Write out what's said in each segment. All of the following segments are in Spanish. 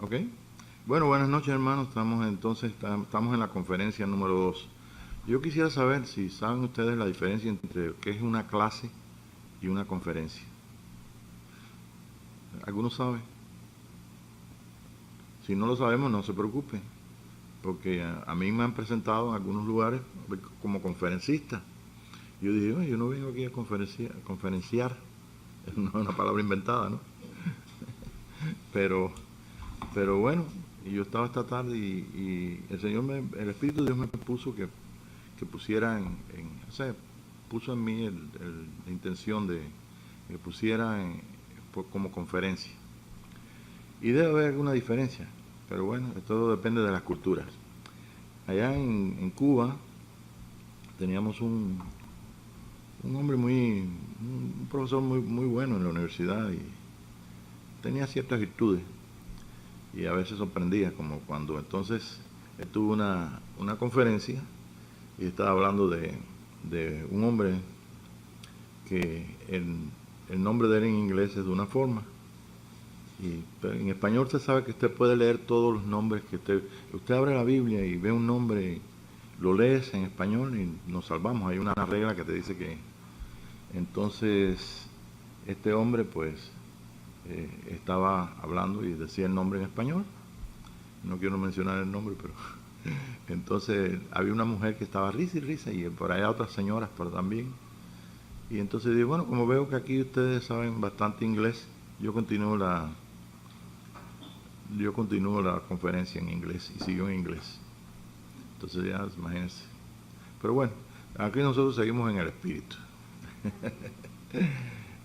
¿Ok? Bueno, buenas noches, hermanos. Estamos en la conferencia número 2. Yo quisiera saber si saben ustedes la diferencia entre qué es una clase y una conferencia. ¿Algunos saben? Si no lo sabemos, no se preocupen, porque a mí me han presentado en algunos lugares como conferencista. Yo dije, "Oye, yo no vengo aquí a conferenciar". No es una palabra inventada, ¿no? Pero, pero bueno, y yo estaba esta tarde y el Espíritu de Dios me puso que pusiera o sea, puso en mí la intención de que pusiera como conferencia. Y debe haber alguna diferencia, pero bueno, todo depende de las culturas. Allá en Cuba teníamos un hombre un profesor muy bueno en la universidad y tenía ciertas virtudes y a veces sorprendía, como cuando entonces él tuvo una conferencia y estaba hablando de un hombre que el nombre de él en inglés es de una forma. Pero en español se sabe que usted puede leer todos los nombres que usted abre la Biblia y ve un nombre, lo lees en español y nos salvamos. Hay una regla que te dice que entonces este hombre pues estaba hablando y decía el nombre en español. No quiero mencionar el nombre, pero entonces había una mujer que estaba risa y risa y por allá otras señoras pero también. Y entonces digo, bueno, como veo que aquí ustedes saben bastante inglés, yo continúo la conferencia en inglés y sigo en inglés. Entonces ya, imagínense. Pero bueno, aquí nosotros seguimos en el espíritu.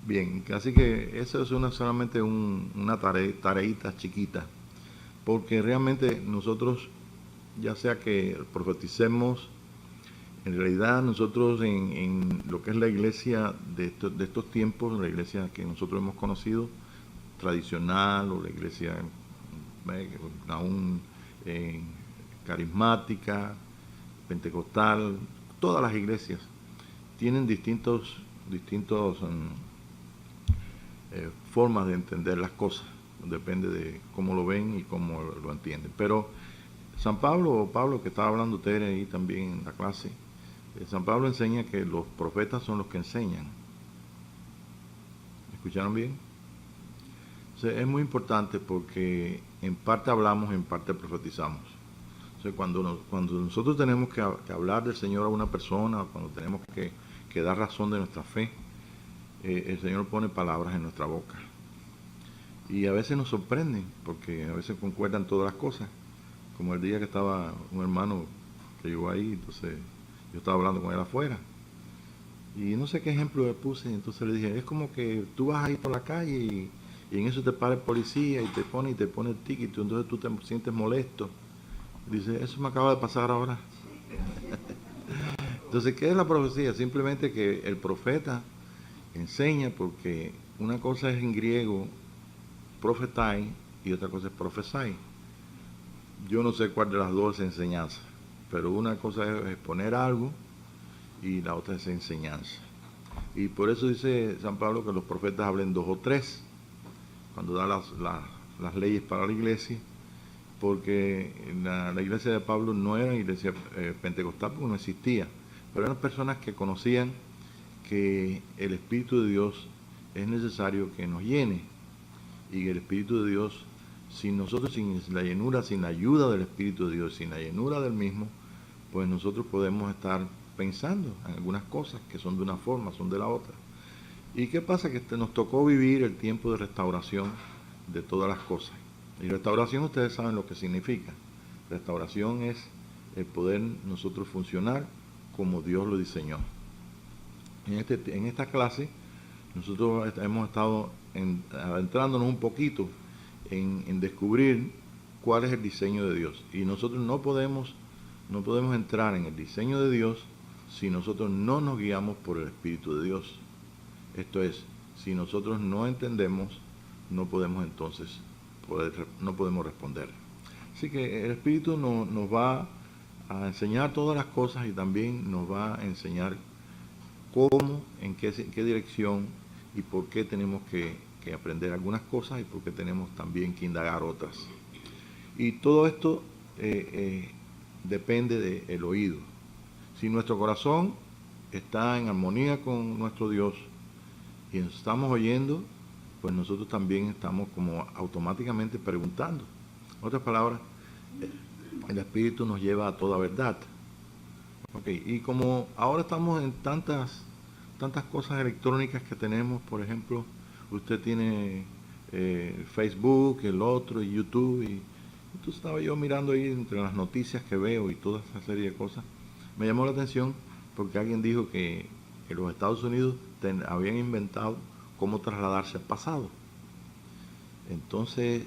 Bien, así que eso es solamente una tareita chiquita, porque realmente nosotros, ya sea que profeticemos, en realidad nosotros en lo que es la iglesia de estos tiempos, la iglesia que nosotros hemos conocido, tradicional o la iglesia aún carismática, pentecostal, todas las iglesias tienen distintos formas de entender las cosas, depende de cómo lo ven y cómo lo entienden. Pero San Pablo, o Pablo, que estaba hablando usted ahí también en la clase, San Pablo enseña que los profetas son los que enseñan. ¿Escucharon bien? O sea, es muy importante porque en parte hablamos, en parte profetizamos. O sea, cuando nosotros tenemos que hablar del Señor a una persona, cuando tenemos que dar razón de nuestra fe, el Señor pone palabras en nuestra boca. Y a veces nos sorprenden, porque a veces concuerdan todas las cosas. Como el día que estaba un hermano que llegó ahí, entonces yo estaba hablando con él afuera. Y no sé qué ejemplo le puse, entonces le dije, es como que tú vas ahí por la calle y en eso te para el policía y te pone el ticket, entonces tú te sientes molesto. Dice, eso me acaba de pasar ahora. Entonces, ¿qué es la profecía? Simplemente que el profeta enseña, porque una cosa es en griego profetai y otra cosa es profesai. Yo no sé cuál de las dos es enseñanza, pero una cosa es exponer algo y la otra es enseñanza. Y por eso dice San Pablo que los profetas hablen dos o tres cuando da las leyes para la iglesia, porque la iglesia de Pablo no era iglesia pentecostal porque no existía, pero eran personas que conocían que el Espíritu de Dios es necesario que nos llene, y el Espíritu de Dios, sin nosotros, sin la llenura, sin la ayuda del Espíritu de Dios, sin la llenura del mismo, pues nosotros podemos estar pensando en algunas cosas que son de una forma, son de la otra. ¿Y qué pasa? Que nos tocó vivir el tiempo de restauración de todas las cosas. Y restauración, ustedes saben lo que significa. Restauración es el poder nosotros funcionar como Dios lo diseñó. En esta clase nosotros hemos estado adentrándonos un poquito en descubrir cuál es el diseño de Dios. Y nosotros no podemos entrar en el diseño de Dios si nosotros no nos guiamos por el Espíritu de Dios. Esto es, si nosotros no entendemos, no podemos entonces no podemos responder. Así que el Espíritu nos va a enseñar todas las cosas y también nos va a enseñar cómo, en qué dirección por qué tenemos que aprender algunas cosas y por qué tenemos también que indagar otras. Y todo esto depende del oído. Si nuestro corazón está en armonía con nuestro Dios y estamos oyendo, pues nosotros también estamos como automáticamente preguntando. En otras palabras, el Espíritu nos lleva a toda verdad. Okay. Y como ahora estamos en tantas cosas electrónicas que tenemos, por ejemplo, usted tiene Facebook, el otro, y YouTube, y entonces estaba yo mirando ahí entre las noticias que veo y toda esa serie de cosas. Me llamó la atención porque alguien dijo que en los Estados Unidos habían inventado cómo trasladarse al pasado. Entonces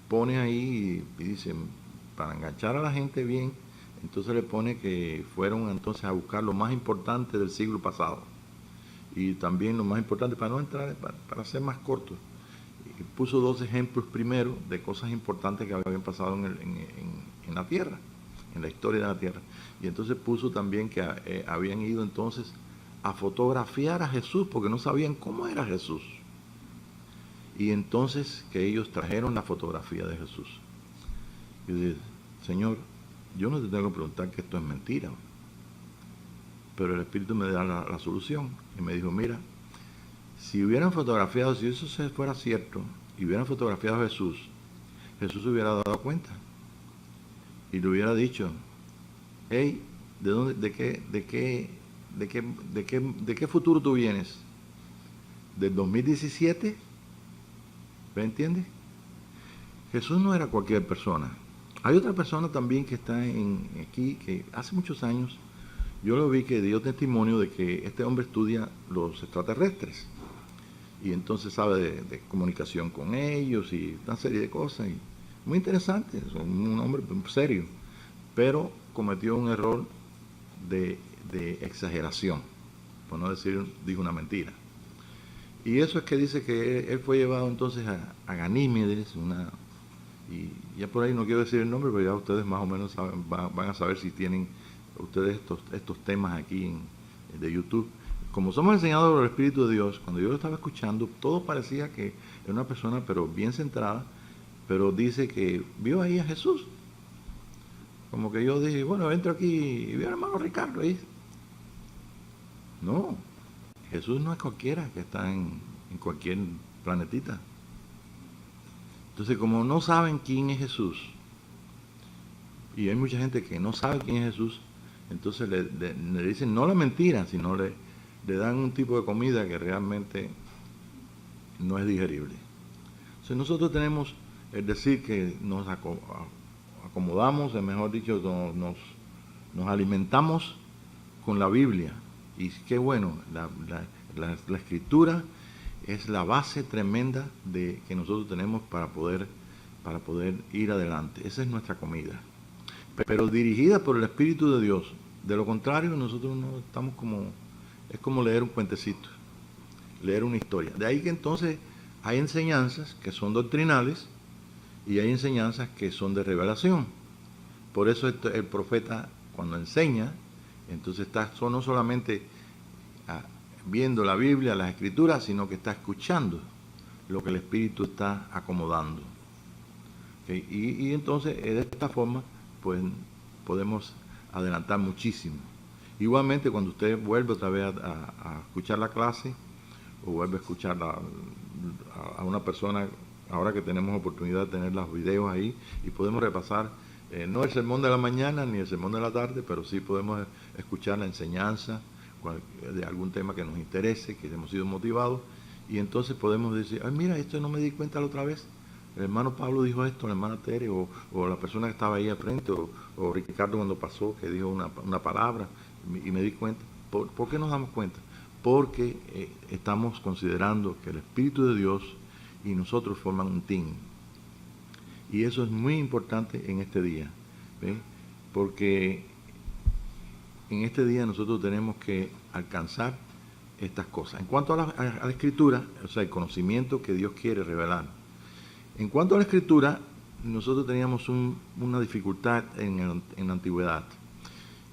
pone ahí y dice, para enganchar a la gente bien, entonces le pone que fueron entonces a buscar lo más importante del siglo pasado. Y también lo más importante, para no entrar, para ser más corto, puso 2 ejemplos primero de cosas importantes que habían pasado en la Tierra, en la historia de la Tierra. Y entonces puso también que habían ido entonces a fotografiar a Jesús porque no sabían cómo era Jesús. Y entonces que ellos trajeron la fotografía de Jesús. Y dice, Señor, yo no te tengo que preguntar que esto es mentira, pero el Espíritu me da la solución. Y me dijo, mira, si hubieran fotografiado, si eso fuera cierto, y hubieran fotografiado a Jesús, Jesús se hubiera dado cuenta. Y le hubiera dicho, hey, ¿de qué futuro tú vienes? ¿Del 2017? ¿Me entiendes? Jesús no era cualquier persona. Hay otra persona también que está aquí, que hace muchos años yo lo vi que dio testimonio de que este hombre estudia los extraterrestres. Y entonces sabe de comunicación con ellos y una serie de cosas. Y muy interesante, es un hombre serio. Pero cometió un error de exageración, por no decir, dijo una mentira. Y eso es que dice que él fue llevado entonces a Ganímedes, y ya por ahí no quiero decir el nombre, pero ya ustedes más o menos saben, van a saber si tienen ustedes estos temas aquí de YouTube. Como somos enseñados por el Espíritu de Dios, cuando yo lo estaba escuchando, todo parecía que era una persona, pero bien centrada, pero dice que vio ahí a Jesús. Como que yo dije, bueno, entro aquí y veo al hermano Ricardo ahí. No, Jesús no es cualquiera que está en cualquier planetita. Entonces, como no saben quién es Jesús, y hay mucha gente que no sabe quién es Jesús, entonces le dicen no la mentira, sino le dan un tipo de comida que realmente no es digerible. Entonces nosotros tenemos el decir que nos acomodamos, mejor dicho, nos alimentamos con la Biblia. Y qué bueno, la Escritura es la base tremenda que nosotros tenemos para poder ir adelante. Esa es nuestra comida. Pero dirigida por el Espíritu de Dios. De lo contrario, nosotros no estamos es como leer un cuentecito, leer una historia. De ahí que entonces hay enseñanzas que son doctrinales y hay enseñanzas que son de revelación. Por eso el profeta, cuando enseña, entonces está no solamente viendo la Biblia, las Escrituras, sino que está escuchando lo que el Espíritu está acomodando. ¿Okay? Y entonces, de esta forma, pues podemos adelantar muchísimo. Igualmente, cuando usted vuelve otra vez a escuchar la clase, o vuelve a escuchar a una persona, ahora que tenemos oportunidad de tener los videos ahí, y podemos repasar, no el sermón de la mañana ni el sermón de la tarde, pero sí podemos escuchar la enseñanza de algún tema que nos interese, que hemos sido motivados, y entonces podemos decir, ay, mira, esto no me di cuenta la otra vez. El hermano Pablo dijo esto, la hermana Tere, o la persona que estaba ahí al frente, o Ricardo cuando pasó, que dijo una palabra, y me di cuenta. ¿Por qué nos damos cuenta? Porque estamos considerando que el Espíritu de Dios y nosotros forman un team. Y eso es muy importante en este día, ¿ve? Porque en este día nosotros tenemos que alcanzar estas cosas. En cuanto a la Escritura, o sea, el conocimiento que Dios quiere revelar. En cuanto a la Escritura, nosotros teníamos una dificultad en la antigüedad.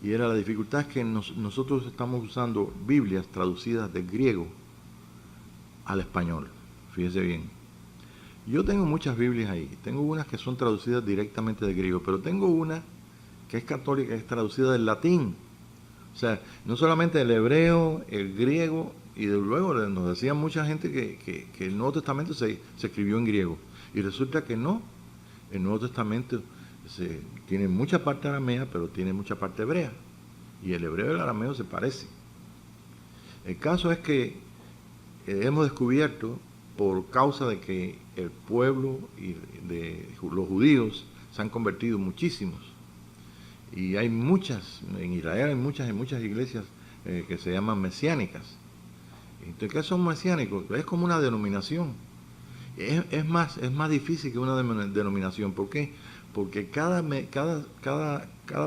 Y era la dificultad que nosotros estamos usando Biblias traducidas del griego al español. Fíjese bien. Yo tengo muchas Biblias ahí. Tengo unas que son traducidas directamente del griego, pero tengo una que es católica, que es traducida del latín. O sea, no solamente el hebreo, el griego, y de luego nos decía mucha gente que el Nuevo Testamento se escribió en griego. Y resulta que no. El Nuevo Testamento tiene mucha parte aramea, pero tiene mucha parte hebrea. Y el hebreo y el arameo se parecen. El caso es que hemos descubierto, por causa de que el pueblo y de los judíos se han convertido muchísimos, y hay muchas, en Israel hay muchas iglesias que se llaman mesiánicas. Entonces, ¿qué son mesiánicos? Es como una denominación. Es más difícil que una denominación. ¿Por qué? Porque cada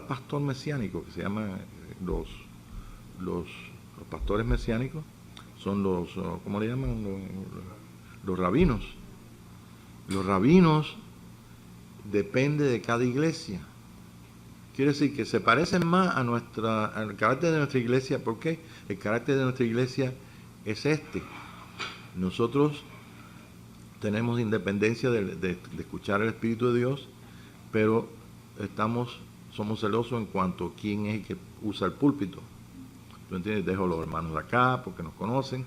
pastor mesiánico, que se llama los pastores mesiánicos, son ¿cómo le llaman? Los rabinos. Los rabinos depende de cada iglesia. Quiere decir que se parecen más al carácter de nuestra iglesia. ¿Por qué? El carácter de nuestra iglesia es este. Nosotros tenemos independencia de escuchar el Espíritu de Dios, pero somos celosos en cuanto a quién es el que usa el púlpito. ¿Tú entiendes? Dejo a los hermanos de acá porque nos conocen,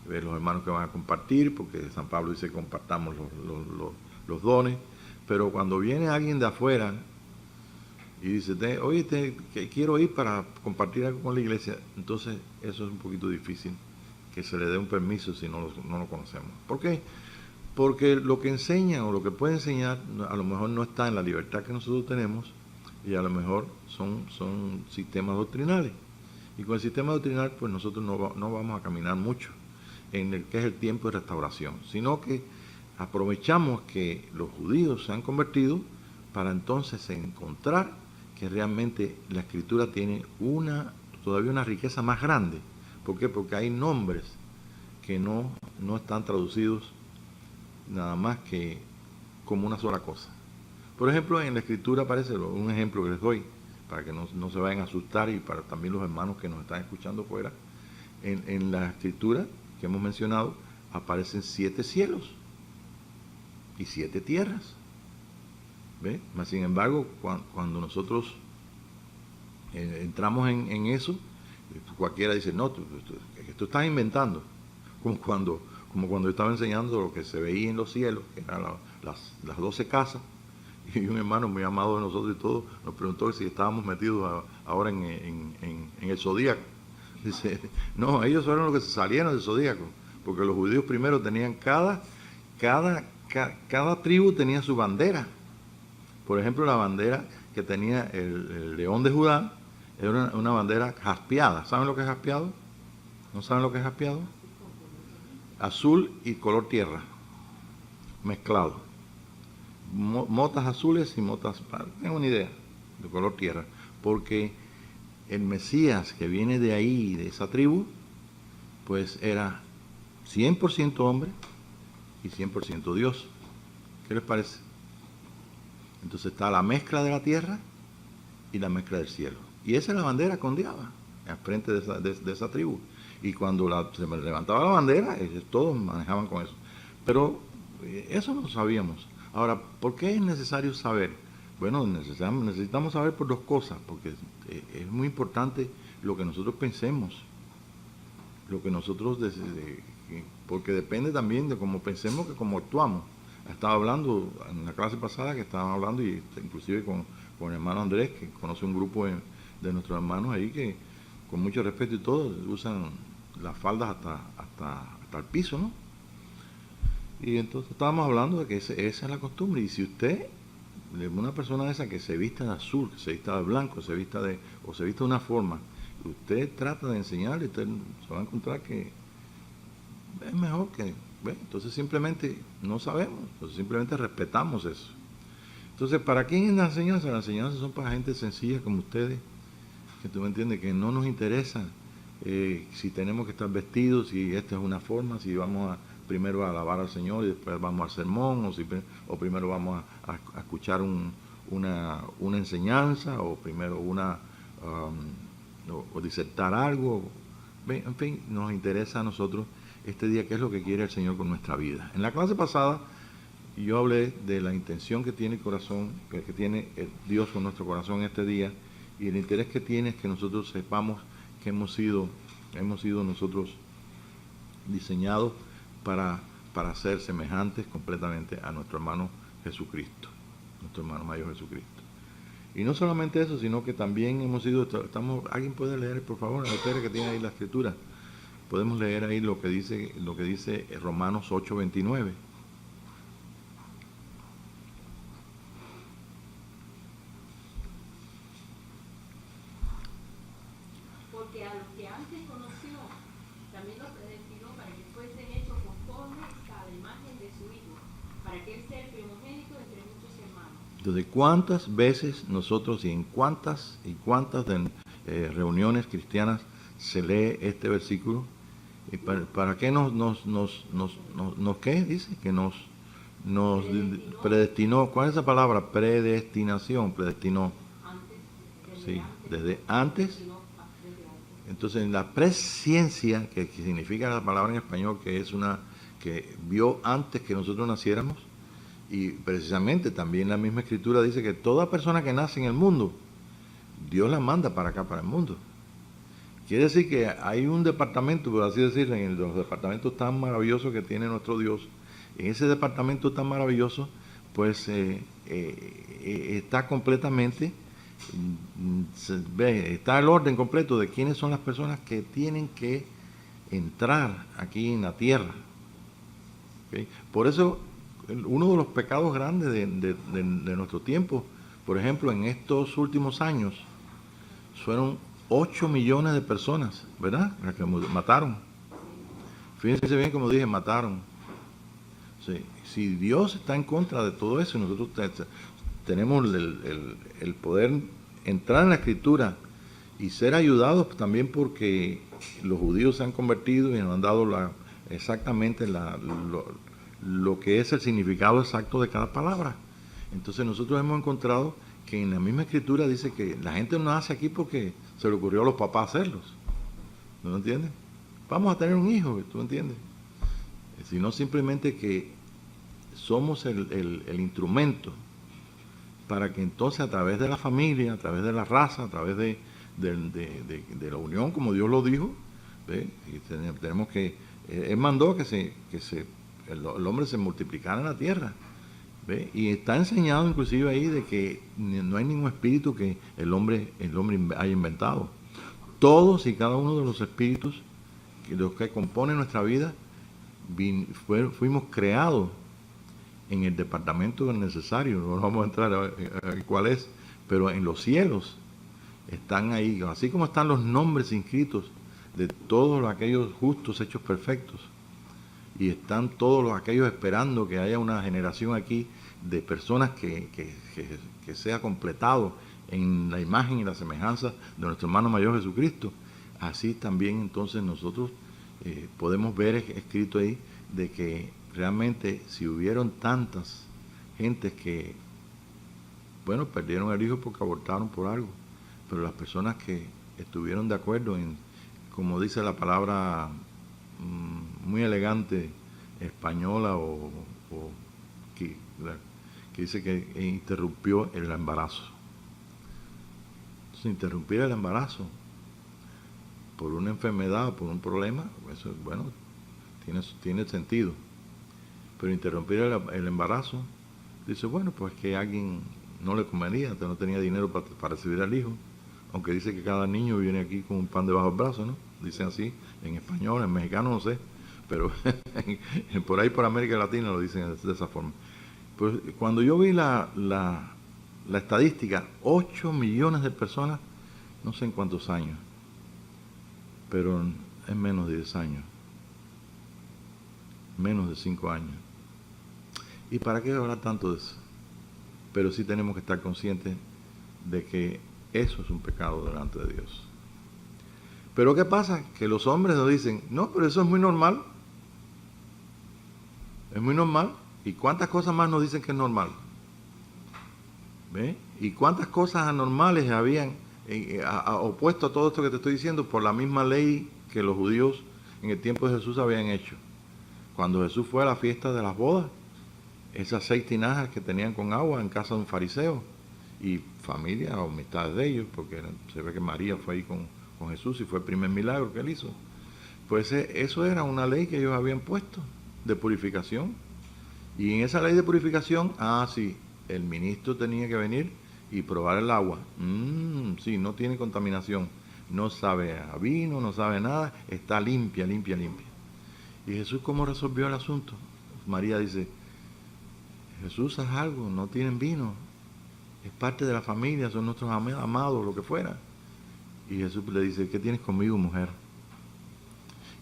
los hermanos que van a compartir, porque San Pablo dice que compartamos los dones, pero cuando viene alguien de afuera y dice, oye, que quiero ir para compartir algo con la iglesia, entonces eso es un poquito difícil, que se le dé un permiso si no lo conocemos. ¿Por qué? Porque lo que enseña o lo que puede enseñar a lo mejor no está en la libertad que nosotros tenemos, y a lo mejor son sistemas doctrinales. Y con el sistema doctrinal pues nosotros no vamos a caminar mucho en el que es el tiempo de restauración, sino que aprovechamos que los judíos se han convertido para entonces encontrar que realmente la Escritura tiene todavía una riqueza más grande. ¿Por qué? Porque hay nombres que no están traducidos nada más que como una sola cosa. Por ejemplo, en la Escritura aparece un ejemplo que les doy, para que no se vayan a asustar, y para también los hermanos que nos están escuchando fuera. En la Escritura que hemos mencionado aparecen 7 cielos y 7 tierras. ¿Ve? Mas, sin embargo, cuando nosotros entramos en eso, cualquiera dice, no, tú estás inventando. Como cuando yo estaba enseñando lo que se veía en los cielos, que eran las 12 casas, y un hermano muy amado de nosotros y todo, nos preguntó si estábamos metidos ahora en el zodíaco. Dice, no, ellos fueron los que se salieron del zodíaco, porque los judíos primero tenían cada tribu tenía su bandera. Por ejemplo, la bandera que tenía el león de Judá era una bandera jaspeada. ¿Saben lo que es jaspeado? ¿No saben lo que es jaspeado? Azul y color tierra, mezclado. Motas azules y motas, tengo una idea, de color tierra. Porque el Mesías que viene de ahí, de esa tribu, pues era 100% hombre y 100% Dios. ¿Qué les parece? Entonces está la mezcla de la tierra y la mezcla del cielo. Y esa es la bandera que ondeaba al frente de esa tribu. Y cuando se levantaba la bandera, todos manejaban con eso. Pero eso no sabíamos. Ahora, ¿por qué es necesario saber? Bueno, necesitamos saber por 2 cosas, porque es muy importante lo que nosotros pensemos, lo que nosotros porque depende también de cómo pensemos que cómo actuamos. Estaba hablando en la clase pasada, que estaban hablando, y inclusive con el hermano Andrés, que conoce un grupo de nuestros hermanos ahí que con mucho respeto y todo usan las faldas hasta el piso, ¿no? Y entonces estábamos hablando de que esa es la costumbre. Y si usted, una persona esa que se vista de azul, que se vista de blanco, se vista de una forma, usted trata de enseñarle, usted se va a encontrar que es mejor que, ¿ve? Entonces simplemente no sabemos, entonces simplemente respetamos eso. Entonces, ¿para quién es la enseñanza? La enseñanza son para gente sencilla como ustedes, que tú me entiendes, que no nos interesa si tenemos que estar vestidos, si esta es una forma, si vamos primero a alabar al Señor y después vamos al sermón, o primero vamos a escuchar una enseñanza, o primero o disertar algo. En fin, nos interesa a nosotros este día qué es lo que quiere el Señor con nuestra vida. En la clase pasada yo hablé de la intención que tiene el corazón, que tiene Dios con nuestro corazón en este día, y el interés que tiene es que nosotros sepamos que hemos sido nosotros diseñados para ser semejantes completamente a nuestro hermano Jesucristo, nuestro hermano mayor Jesucristo. Y no solamente eso, sino que también hemos sido, alguien puede leer, por favor, a ustedes que tiene ahí la escritura, podemos leer ahí lo que dice Romanos 8:29. Porque a los que antes conoció, también los predestinó para que fuesen hechos conformes a la imagen de su Hijo, para que él sea el primogénito entre muchos hermanos. Entonces, ¿cuántas veces nosotros y en cuántas reuniones cristianas se lee este versículo? ¿Y para qué qué dice? Que nos predestinó. ¿Cuál es esa palabra? Predestinación, predestinó. Sí, desde antes. Entonces, la presciencia, que significa la palabra en español, que es que vio antes que nosotros naciéramos, y precisamente también la misma escritura dice que toda persona que nace en el mundo, Dios la manda para acá, para el mundo. Quiere decir que hay un departamento, por así decirlo, en los departamentos tan maravillosos que tiene nuestro Dios. En ese departamento tan maravilloso, pues está completamente, está el orden completo de quiénes son las personas que tienen que entrar aquí en la tierra. ¿Okay? Por eso, uno de los pecados grandes de nuestro tiempo, por ejemplo, en estos últimos años, fueron 8 millones de personas, ¿verdad? Las que mataron. Fíjense bien como dije, mataron. Sí. Si Dios está en contra de todo eso, nosotros tenemos el poder entrar en la Escritura y ser ayudados también porque los judíos se han convertido y nos han dado exactamente lo que es el significado exacto de cada palabra. Entonces nosotros hemos encontrado que en la misma escritura dice que la gente no nace aquí porque se le ocurrió a los papás hacerlos. ¿No entiendes? Vamos a tener un hijo, ¿tú entiendes? Sino simplemente que somos el instrumento para que entonces a través de la familia, a través de la raza, a través de la unión, como Dios lo dijo, ¿ve? Y tenemos que, Él mandó que el hombre se multiplicara en la tierra. ¿Ve? Y está enseñado inclusive ahí de que no hay ningún espíritu que el hombre haya inventado. Todos y cada uno de los espíritus los que componen nuestra vida fuimos creados en el departamento necesario. No vamos a entrar a cuál es, pero en los cielos están ahí, así como están los nombres inscritos de todos aquellos justos hechos perfectos. Y están todos aquellos esperando que haya una generación aquí de personas que sea completado en la imagen y la semejanza de nuestro hermano mayor Jesucristo. Así también entonces nosotros podemos ver escrito ahí de que realmente si hubieron tantas gentes que, bueno, perdieron el hijo porque abortaron por algo, pero las personas que estuvieron de acuerdo en, como dice la palabra muy elegante española que dice que interrumpió el embarazo. Entonces, interrumpir el embarazo por una enfermedad, por un problema, eso, bueno, tiene sentido. Pero interrumpir el embarazo, dice, bueno, pues que a alguien no le convenía, no tenía dinero para recibir al hijo, aunque dice que cada niño viene aquí con un pan debajo del brazo, ¿no? Dicen así, en español, en mexicano no sé, pero por ahí por América Latina lo dicen de esa forma. Pues cuando yo vi la estadística, 8 millones de personas, no sé en cuántos años, pero en menos de 10 años, menos de 5 años. ¿Y para qué hablar tanto de eso? Pero sí tenemos que estar conscientes de que eso es un pecado delante de Dios. Pero ¿qué pasa? Que los hombres nos dicen, no, pero eso es muy normal. Es muy normal. ¿Y cuántas cosas más nos dicen que es normal? ¿Ve? ¿Y cuántas cosas anormales habían opuesto a todo esto que te estoy diciendo por la misma ley que los judíos en el tiempo de Jesús habían hecho? Cuando Jesús fue a la fiesta de las bodas, esas 6 tinajas que tenían con agua en casa de un fariseo y familia o amistades de ellos, porque se ve que María fue ahí con Jesús y fue el primer milagro que él hizo. Pues eso era una ley que ellos habían puesto de purificación. Y en esa ley de purificación, sí, el ministro tenía que venir y probar el agua. Sí, no tiene contaminación, no sabe a vino, no sabe nada, está limpia, limpia, limpia. ¿Y Jesús cómo resolvió el asunto? María dice, Jesús, haz algo, no tienen vino, es parte de la familia, son nuestros amados, lo que fuera. Y Jesús le dice, ¿qué tienes conmigo, mujer?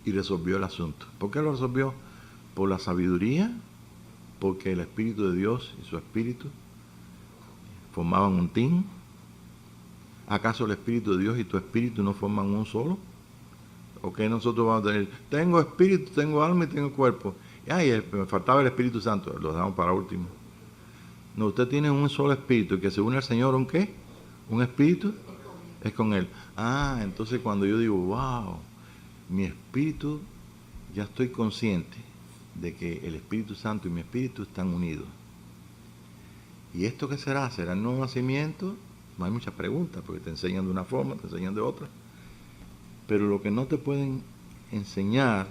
Y resolvió el asunto. ¿Por qué lo resolvió? Por la sabiduría, porque el Espíritu de Dios y su Espíritu formaban un team. ¿Acaso el Espíritu de Dios y tu Espíritu no forman un solo? ¿O qué nosotros vamos a tener? Tengo espíritu, tengo alma y tengo cuerpo. Me faltaba el Espíritu Santo, lo dejamos para último. No, usted tiene un solo espíritu y que se une al Señor, ¿un qué? ¿Un espíritu? Es con Él. Entonces cuando yo digo, wow, mi espíritu, ya estoy consciente de que el Espíritu Santo y mi espíritu están unidos. ¿Y esto qué será? ¿Será el nuevo nacimiento? No hay muchas preguntas, porque te enseñan de una forma, te enseñan de otra. Pero lo que no te pueden enseñar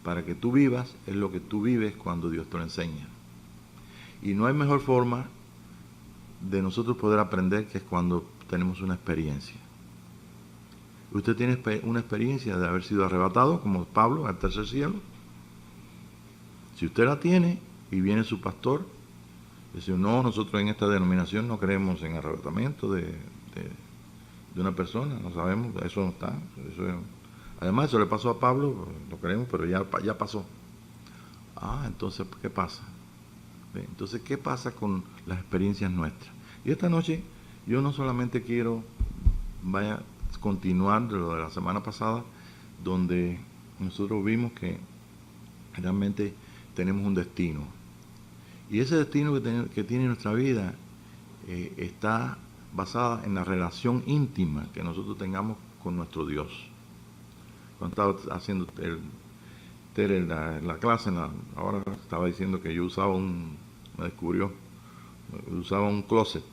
para que tú vivas es lo que tú vives cuando Dios te lo enseña. Y no hay mejor forma de nosotros poder aprender que es cuando tenemos una experiencia. Usted tiene una experiencia de haber sido arrebatado, como Pablo, al tercer cielo. Si usted la tiene y viene su pastor, dice, no, nosotros en esta denominación no creemos en arrebatamiento de una persona, no sabemos, eso no está. Además, eso le pasó a Pablo, lo creemos, pero ya pasó. Entonces, ¿qué pasa? Entonces, ¿qué pasa con las experiencias nuestras? Y esta noche, yo no solamente quiero continuar de lo de la semana pasada, donde nosotros vimos que realmente tenemos un destino. Y ese destino que tiene nuestra vida está basada en la relación íntima que nosotros tengamos con nuestro Dios. Cuando estaba haciendo la clase, ahora estaba diciendo que yo usaba usaba un closet.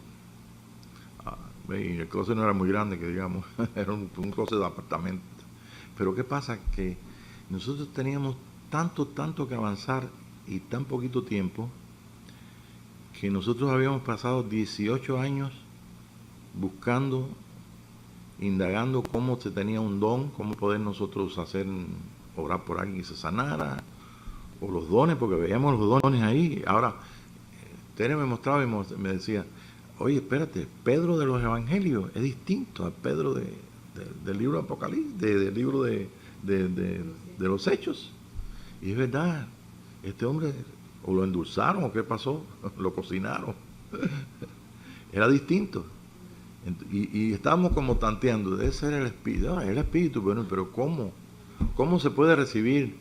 Y el closet no era muy grande, que digamos, era un closet de apartamento. Pero ¿qué pasa? Que nosotros teníamos tanto que avanzar y tan poquito tiempo, que nosotros habíamos pasado 18 años buscando, indagando cómo se tenía un don, cómo poder nosotros orar por alguien que se sanara, o los dones, porque veíamos los dones ahí. Ahora, Tere me mostraba y me decía, oye, espérate, Pedro de los Evangelios es distinto al Pedro del libro de Apocalipsis, del libro de los Hechos. Y es verdad, este hombre, o lo endulzaron, o qué pasó, lo cocinaron. Era distinto. Y estábamos como tanteando, debe ser el Espíritu. El Espíritu, bueno, pero ¿cómo se puede recibir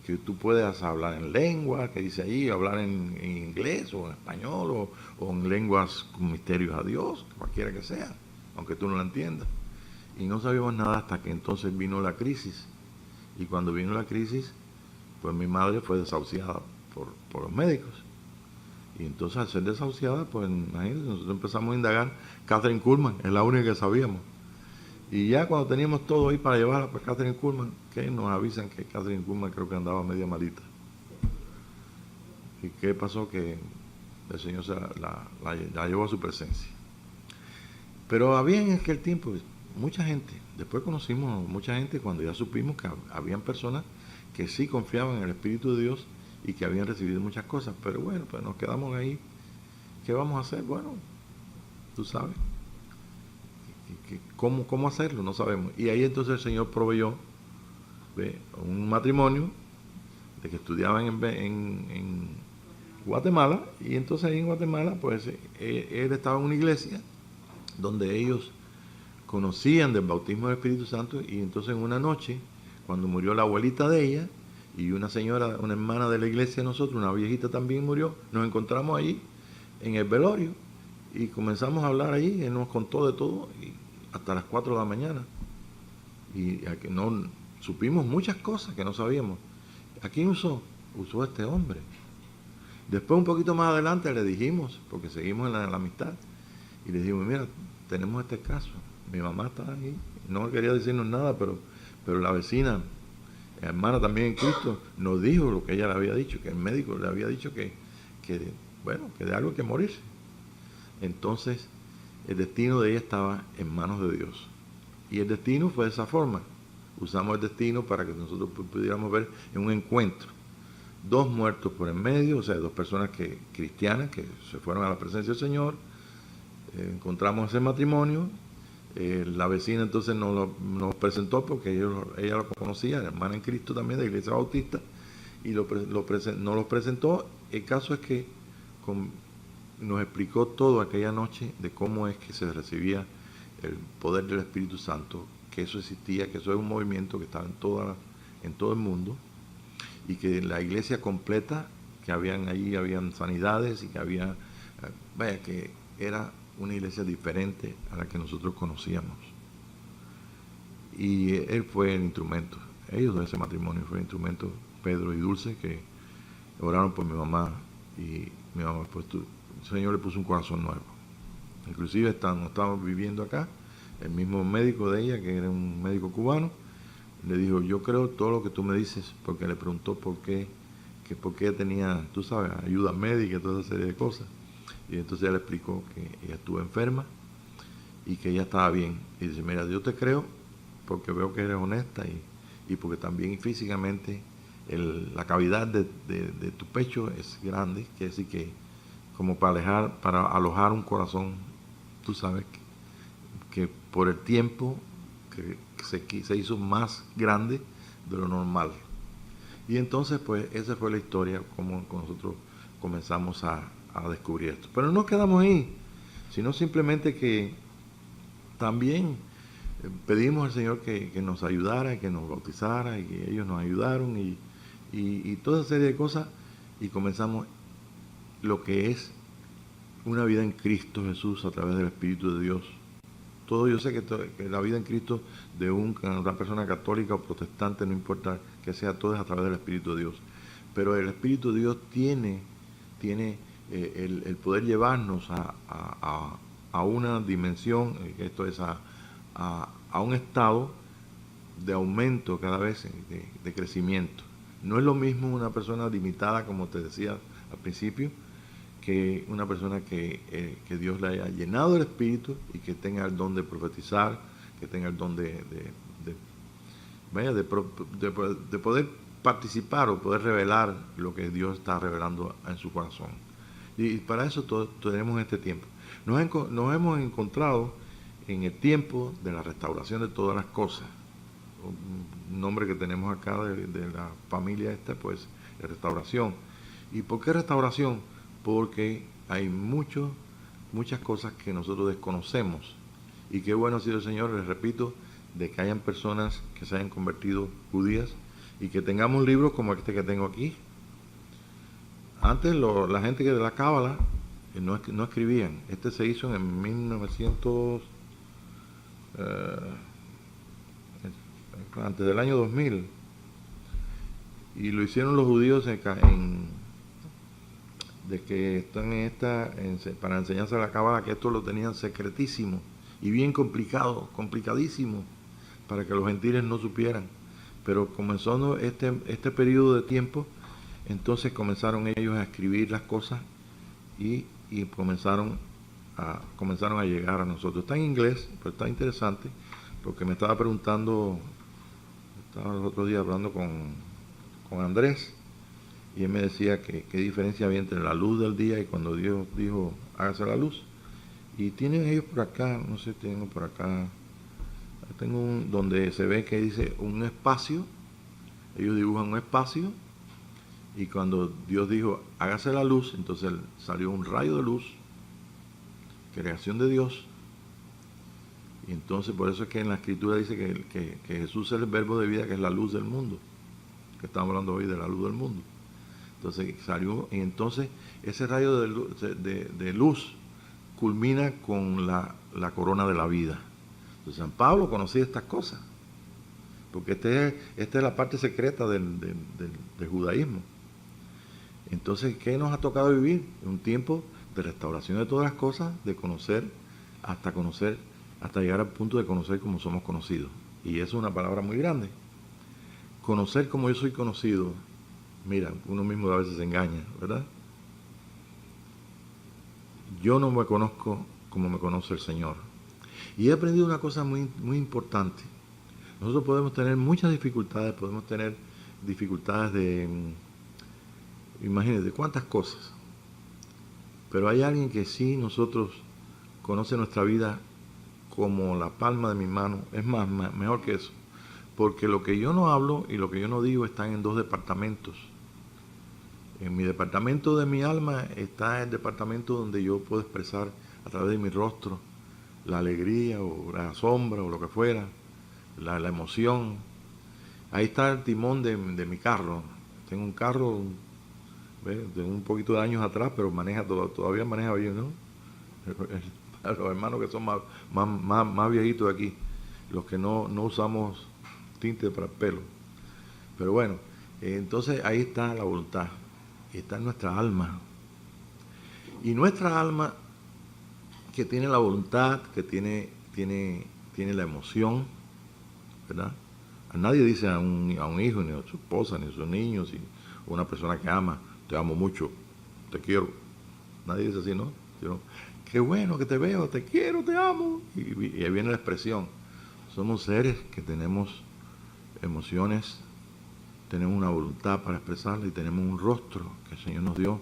que tú puedas hablar en lengua, que dice ahí, hablar en inglés o en español o en lenguas con misterios a Dios, cualquiera que sea, aunque tú no la entiendas? Y no sabíamos nada hasta que entonces vino la crisis. Y cuando vino la crisis, pues mi madre fue desahuciada por los médicos. Y entonces al ser desahuciada, pues imagínense, nosotros empezamos a indagar. Kathryn Kuhlman es la única que sabíamos. Y ya cuando teníamos todo ahí para llevarla para Kathryn Kuhlman, que nos avisan que Kathryn Kuhlman creo que andaba media malita. ¿Y qué pasó? Que el Señor la llevó a su presencia. Pero había en aquel tiempo mucha gente, después conocimos mucha gente cuando ya supimos que habían personas que sí confiaban en el Espíritu de Dios y que habían recibido muchas cosas, pero bueno, pues nos quedamos ahí. ¿Qué vamos a hacer? Bueno, tú sabes. ¿Cómo hacerlo? No sabemos. Y ahí entonces el Señor proveyó un matrimonio de que estudiaban en Guatemala, y entonces ahí en Guatemala, pues él estaba en una iglesia donde ellos conocían del bautismo del Espíritu Santo, y entonces en una noche, cuando murió la abuelita de ella, y una señora, una hermana de la iglesia de nosotros, una viejita también murió, nos encontramos allí en el velorio y comenzamos a hablar allí. Él nos contó de todo y hasta las 4 de la mañana, y no supimos muchas cosas que no sabíamos. ¿A quién usó? Usó a este hombre. Después, un poquito más adelante, le dijimos, porque seguimos en la amistad, y le dijimos, mira, tenemos este caso, mi mamá está ahí, no quería decirnos nada, pero la vecina, hermana también en Cristo, nos dijo lo que ella le había dicho, que el médico le había dicho que de algo hay que morirse. Entonces, el destino de ella estaba en manos de Dios. Y el destino fue de esa forma. Usamos el destino para que nosotros pudiéramos ver en un encuentro 2 muertos por en medio, o sea, 2 personas cristianas que se fueron a la presencia del Señor. Encontramos ese matrimonio. La vecina entonces nos presentó porque ella lo conocía, la hermana en Cristo también de la Iglesia Bautista, y nos los presentó. El caso es que nos explicó todo aquella noche de cómo es que se recibía el poder del Espíritu Santo, que eso existía, que eso es un movimiento que estaba en todo el mundo, y que la iglesia completa, que habían sanidades y que que era una iglesia diferente a la que nosotros conocíamos. Y él fue el instrumento, ellos de ese matrimonio fue el instrumento, Pedro y Dulce, que oraron por mi mamá, y mi mamá, pues el Señor le puso un corazón nuevo. Inclusive estábamos viviendo acá, el mismo médico de ella, que era un médico cubano, le dijo, yo creo todo lo que tú me dices, porque le preguntó por qué ella tenía, tú sabes, ayuda médica y toda esa serie de cosas. Y entonces ella le explicó que ella estuvo enferma y que ella estaba bien. Y dice, mira, yo te creo porque veo que eres honesta y porque también físicamente la cavidad de tu pecho es grande, quiere decir que como para alojar un corazón, tú sabes que por el tiempo que se hizo más grande de lo normal. Y entonces, pues, esa fue la historia, como nosotros comenzamos a descubrir esto. Pero no quedamos ahí, sino simplemente que también pedimos al Señor que nos ayudara, que nos bautizara, y que ellos nos ayudaron, y toda esa serie de cosas, y comenzamos lo que es una vida en Cristo Jesús a través del Espíritu de Dios. Todo, yo sé que la vida en Cristo de una persona católica o protestante, no importa que sea, todo es a través del Espíritu de Dios. Pero el Espíritu de Dios tiene el poder llevarnos a una dimensión, esto es a un estado de aumento cada vez, de crecimiento. No es lo mismo una persona limitada, como te decía al principio, que una persona que Dios le haya llenado el Espíritu y que tenga el don de profetizar, que tenga el don de poder participar o poder revelar lo que Dios está revelando en su corazón. Y para eso tenemos este tiempo. Nos hemos encontrado en el tiempo de la restauración de todas las cosas. Un nombre que tenemos acá de la familia esta, pues, es restauración. ¿Y por qué restauración? Porque hay muchas cosas que nosotros desconocemos. Y qué bueno ha sido el Señor, les repito, de que hayan personas que se hayan convertido judías y que tengamos libros como este que tengo aquí. Antes la gente que de la Cábala no escribían. Este se hizo en 1900, antes del año 2000. Y lo hicieron los judíos de que están para enseñanza de la Cábala, que esto lo tenían secretísimo y bien complicadísimo, para que los gentiles no supieran. Pero comenzó este periodo de tiempo, entonces comenzaron ellos a escribir las cosas y comenzaron a llegar a nosotros. Está en inglés, pero está interesante, porque me estaba preguntando, estaba los otros días hablando con Andrés, y él me decía que qué diferencia había entre la luz del día y cuando Dios dijo, hágase la luz. Y tienen ellos por acá, no sé, tengo por acá, tengo donde se ve que dice un espacio, ellos dibujan un espacio, y cuando Dios dijo, hágase la luz, entonces salió un rayo de luz, creación de Dios. Y entonces por eso es que en la Escritura dice que Jesús es el verbo de vida, que es la luz del mundo, que estamos hablando hoy de la luz del mundo. Entonces salió, y entonces ese rayo de luz culmina con la corona de la vida. Entonces San Pablo conocía estas cosas, porque esta es la parte secreta del judaísmo. Entonces, ¿qué nos ha tocado vivir? Un tiempo de restauración de todas las cosas, de conocer, hasta llegar al punto de conocer como somos conocidos. Y eso es una palabra muy grande. Conocer como yo soy conocido, mira, uno mismo a veces se engaña, ¿verdad? Yo no me conozco como me conoce el Señor. Y he aprendido una cosa muy, muy importante. Nosotros podemos tener muchas dificultades, podemos tener dificultades de, imagínate, cuántas cosas. Pero hay alguien que sí nosotros conoce nuestra vida como la palma de mi mano. Es más, mejor que eso. Porque lo que yo no hablo y lo que yo no digo están en dos departamentos. En mi departamento de mi alma está el departamento donde yo puedo expresar a través de mi rostro la alegría o la sombra o lo que fuera, la emoción. Ahí está el timón de mi carro. Tengo un carro de un poquito de años atrás, pero todavía maneja bien, ¿no? Los hermanos que son más viejitos de aquí, los que no usamos tinte para el pelo. Pero bueno, entonces ahí está la voluntad, está en nuestra alma. Y nuestra alma, que tiene la voluntad, que tiene la emoción, ¿verdad? A nadie dice a un hijo, ni a su esposa, ni a sus niños, ni a una persona que ama, te amo mucho, te quiero. Nadie dice así, ¿no? Sino, qué bueno que te veo, te quiero, te amo. Y ahí viene la expresión. Somos seres que tenemos emociones, tenemos una voluntad para expresarla y tenemos un rostro que el Señor nos dio.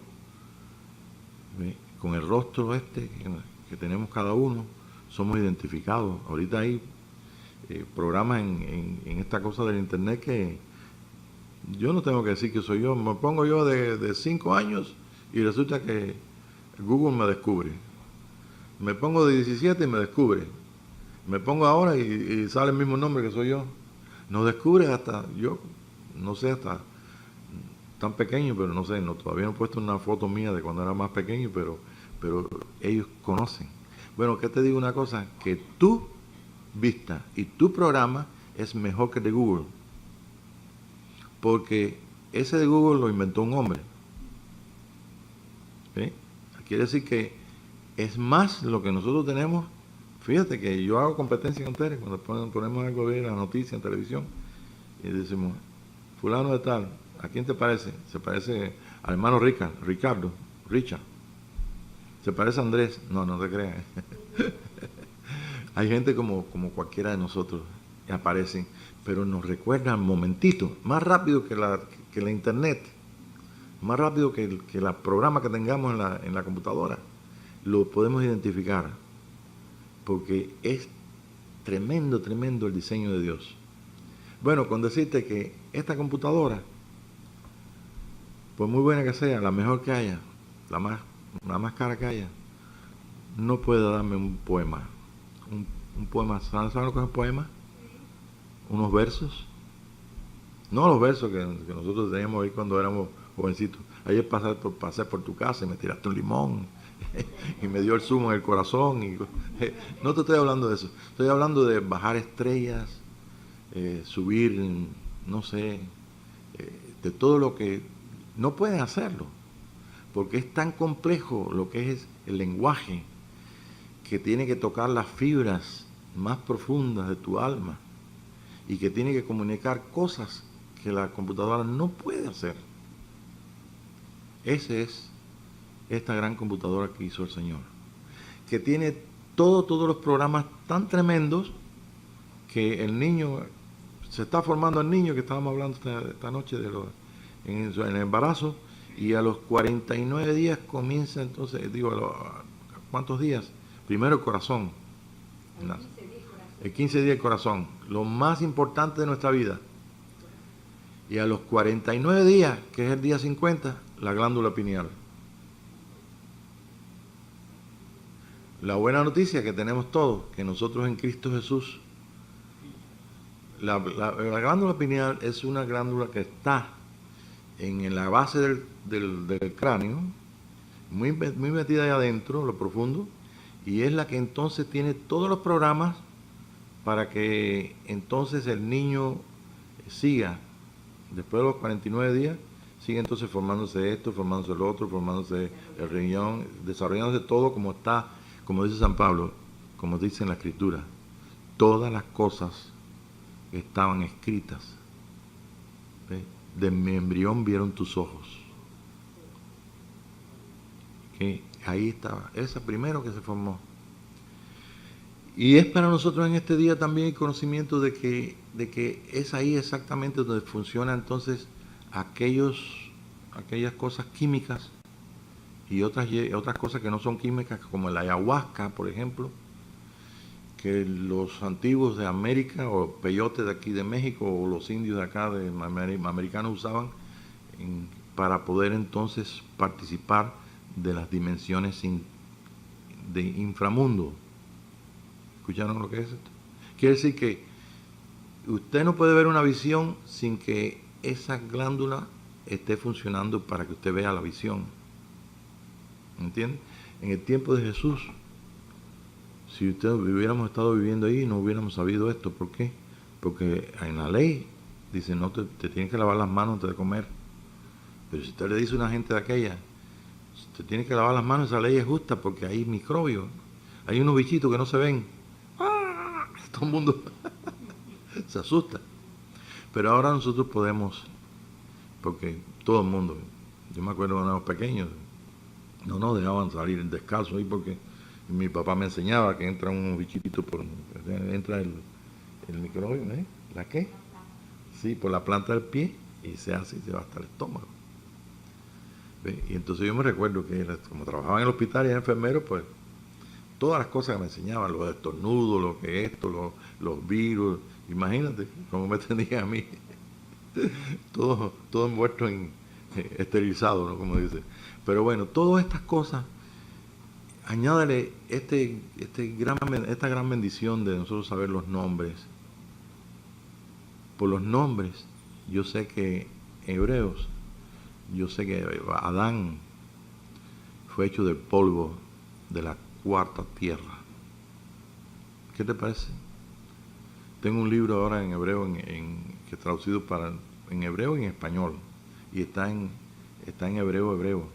¿Ve? Con el rostro que tenemos cada uno, somos identificados. Ahorita hay programas en esta cosa del internet que yo no tengo que decir que soy yo. Me pongo yo de 5 años y resulta que Google me descubre. Me pongo de 17 y me descubre. Me pongo ahora y sale el mismo nombre que soy yo. Nos descubre hasta, yo no sé, hasta tan pequeño, pero no sé, todavía no he puesto una foto mía de cuando era más pequeño, pero ellos conocen. Bueno, ¿qué te digo una cosa? Que tu vista y tu programa es mejor que el de Google. Porque ese de Google lo inventó un hombre. ¿Sí? Quiere decir que es más lo que nosotros tenemos. Fíjate que yo hago competencia con ustedes cuando ponemos algo de la noticia en televisión y decimos, fulano de tal, ¿a quién te parece? Se parece al hermano Richard. ¿Se parece a Andrés? No, no te creas. Hay gente como cualquiera de nosotros que aparecen, pero nos recuerdan momentito, más rápido que la internet, más rápido que el programa que tengamos en la computadora. Lo podemos identificar, porque es tremendo el diseño de Dios. Bueno, con decirte que esta computadora, por muy buena que sea, la mejor que haya, la más cara que haya, no puede darme un poema. Un poema, ¿saben lo que es un poema? Unos versos. No los versos que nosotros teníamos ahí cuando éramos jovencitos. Ayer pasé por tu casa y me tiraste un limón y me dio el zumo en el corazón. No te estoy hablando de eso. Estoy hablando de bajar estrellas, subir, no sé, de todo lo que no pueden hacerlo. Porque es tan complejo lo que es el lenguaje, que tiene que tocar las fibras más profundas de tu alma y que tiene que comunicar cosas que la computadora no puede hacer. Esa es esta gran computadora que hizo el Señor, que tiene todos los programas tan tremendos que el niño, se está formando el niño que estábamos hablando esta noche en el embarazo, y a los 49 días comienza entonces, ¿cuántos días? Primero el corazón. El 15 días el corazón, lo más importante de nuestra vida. Y a los 49 días, que es el día 50, la glándula pineal. La buena noticia que tenemos todos, que nosotros en Cristo Jesús, la glándula pineal es una glándula que está en la base del cráneo, muy metida ahí adentro, lo profundo, y es la que entonces tiene todos los programas para que entonces el niño siga, después de los 49 días, sigue entonces formándose esto, formándose el otro, formándose el riñón, desarrollándose todo como está, como dice San Pablo, como dice en la Escritura. Todas las cosas estaban escritas. ¿Ve? De mi embrión vieron tus ojos. Que ahí estaba, esa primero que se formó. Y es para nosotros en este día también el conocimiento de que es ahí exactamente donde funciona entonces aquellas cosas químicas y otras cosas que no son químicas, como la ayahuasca, por ejemplo, que los antiguos de América o peyotes de aquí de México o los indios de acá de americanos usaban para poder entonces participar de las dimensiones de inframundo. ¿Escucharon lo que es esto? Quiere decir que usted no puede ver una visión sin que esa glándula esté funcionando para que usted vea la visión. ¿Entiende? En el tiempo de Jesús, si hubiéramos estado viviendo ahí, no hubiéramos sabido esto. ¿Por qué? Porque en la ley dice, no te tienes que lavar las manos antes de comer. Pero si usted le dice a una gente de aquella, te tienes que lavar las manos, esa ley es justa porque hay microbios, hay unos bichitos que no se ven. ¡Ah! Todo el mundo se asusta. Pero ahora nosotros podemos, porque todo el mundo, yo me acuerdo cuando éramos pequeños, no dejaban salir descalzo ahí porque mi papá me enseñaba que entra un bichito entra el microbio, ¿eh? ¿La qué? Sí, por la planta del pie y se hace y se va hasta el estómago. ¿Ve? Y entonces yo me recuerdo que como trabajaba en el hospital y era enfermero, pues todas las cosas que me enseñaban, los estornudos, lo que esto, los virus, imagínate cómo me tenían a mí, todo envuelto en esterilizado, ¿no? Como dice. Pero bueno, todas estas cosas, añádale esta gran bendición de nosotros saber los nombres. Por los nombres, yo sé que Hebreos, yo sé que Adán fue hecho del polvo de la cuarta tierra. ¿Qué te parece? Tengo un libro ahora en hebreo que es traducido en hebreo y en español. Y está en hebreo.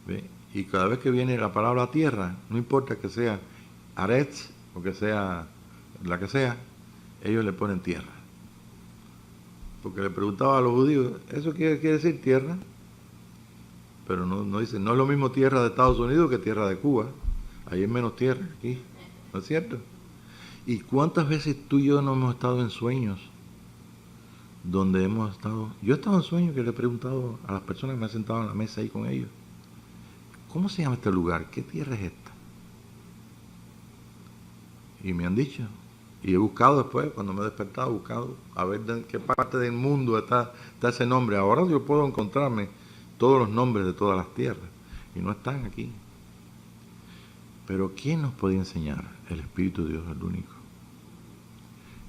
¿Ve? Y cada vez que viene la palabra tierra, no importa que sea Aretz o que sea la que sea, ellos le ponen tierra. Porque le preguntaba a los judíos, ¿eso quiere decir tierra? Pero no dicen, no es lo mismo tierra de Estados Unidos que tierra de Cuba. Ahí es menos tierra, aquí. ¿No es cierto? ¿Y cuántas veces tú y yo no hemos estado en sueños donde hemos estado? Yo he estado en sueños que le he preguntado a las personas que me han sentado en la mesa ahí con ellos, ¿cómo se llama este lugar? ¿Qué tierra es esta? Y me han dicho. Y he buscado después, cuando me he despertado, he buscado a ver en qué parte del mundo está ese nombre. Ahora yo puedo encontrarme todos los nombres de todas las tierras y no están aquí. Pero ¿quién nos podía enseñar? El Espíritu de Dios es el único.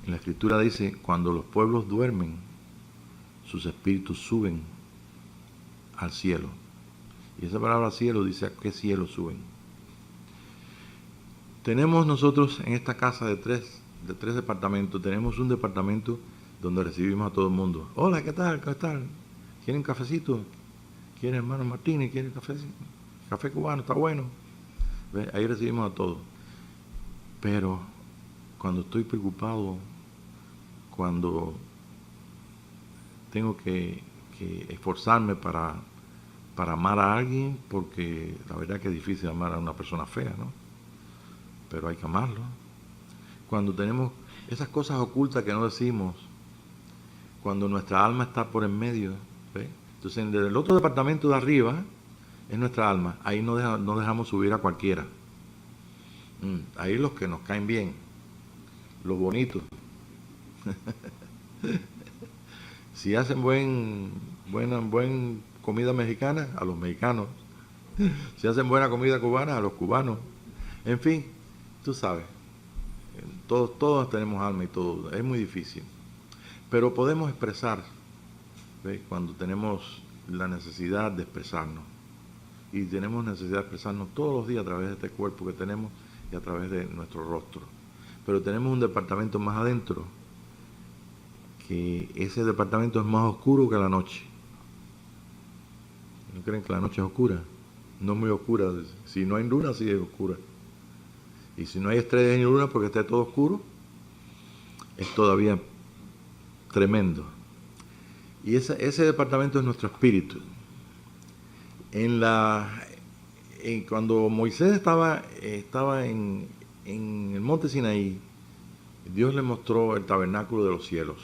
En la Escritura dice, cuando los pueblos duermen, sus espíritus suben al cielo. Y esa palabra cielo dice a qué cielo suben. Tenemos nosotros en esta casa de tres departamentos, tenemos un departamento donde recibimos a todo el mundo. Hola, ¿qué tal? ¿Cómo están? ¿Quieren cafecito? ¿Quieren hermano Martínez? ¿Quieren cafecito? Café cubano, está bueno. ¿Ve? Ahí recibimos a todos. Pero cuando estoy preocupado, cuando tengo que esforzarme para amar a alguien, porque la verdad que es difícil amar a una persona fea, ¿no? Pero hay que amarlo. Cuando tenemos esas cosas ocultas que no decimos, cuando nuestra alma está por en medio, ¿ve? Entonces, desde el otro departamento de arriba es nuestra alma. Ahí no dejamos subir a cualquiera. Ahí los que nos caen bien, los bonitos. Si hacen buena comida mexicana, a los mexicanos. Si hacen buena comida cubana, a los cubanos. En fin, tú sabes, todos tenemos alma y todo, es muy difícil. Pero podemos expresar, ¿ves? Cuando tenemos la necesidad de expresarnos. Y tenemos necesidad de expresarnos todos los días a través de este cuerpo que tenemos y a través de nuestro rostro. Pero tenemos un departamento más adentro, que ese departamento es más oscuro que la noche. ¿No creen que la noche es oscura? No es muy oscura. Si no hay luna, sí es oscura. Y si no hay estrellas ni luna porque está todo oscuro, es todavía tremendo. Y ese departamento es nuestro espíritu. Cuando Moisés estaba en el monte Sinaí, Dios le mostró el tabernáculo de los cielos.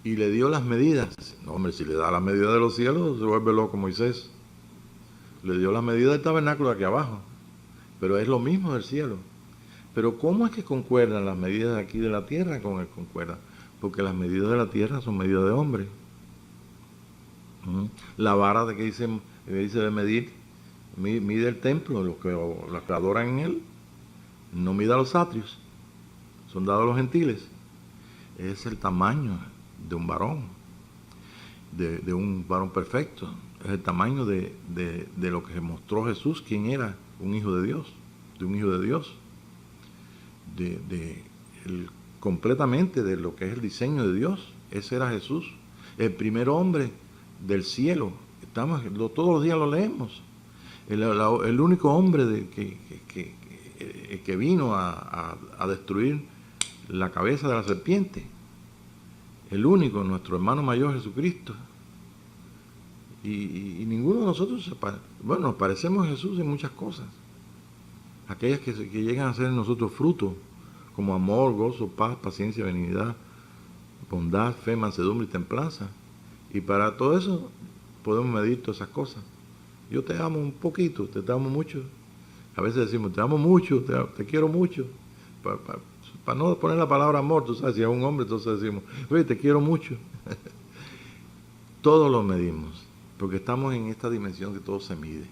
Y le dio las medidas. No, hombre, si le da las medidas de los cielos, se vuelve loco Moisés. Le dio las medidas del tabernáculo aquí abajo. Pero es lo mismo del cielo. Pero ¿cómo es que concuerdan las medidas aquí de la tierra con el concuerdan? Porque las medidas de la tierra son medidas de hombre. La vara de que dice de medir, mide el templo, los que adoran en él, no mida los atrios, son dados a los gentiles. Es el tamaño de un varón, de un varón perfecto. Es el tamaño de lo que mostró Jesús, quién era, un hijo de Dios, de un hijo de Dios, completamente de lo que es el diseño de Dios. Ese era Jesús, el primer hombre del cielo. Todos los días lo leemos. El único hombre que vino a destruir la cabeza de la serpiente. El único, nuestro hermano mayor Jesucristo. Y ninguno de nosotros nos parecemos a Jesús en muchas cosas. Aquellas que llegan a ser en nosotros frutos, como amor, gozo, paz, paciencia, benignidad, bondad, fe, mansedumbre y templanza. Y para todo eso podemos medir todas esas cosas. Yo te amo un poquito, te amo mucho. A veces decimos, te amo mucho, te quiero mucho. Para no poner la palabra amor, tú sabes, si es un hombre, entonces decimos, oye, te quiero mucho. Todo lo medimos, porque estamos en esta dimensión que todo se mide.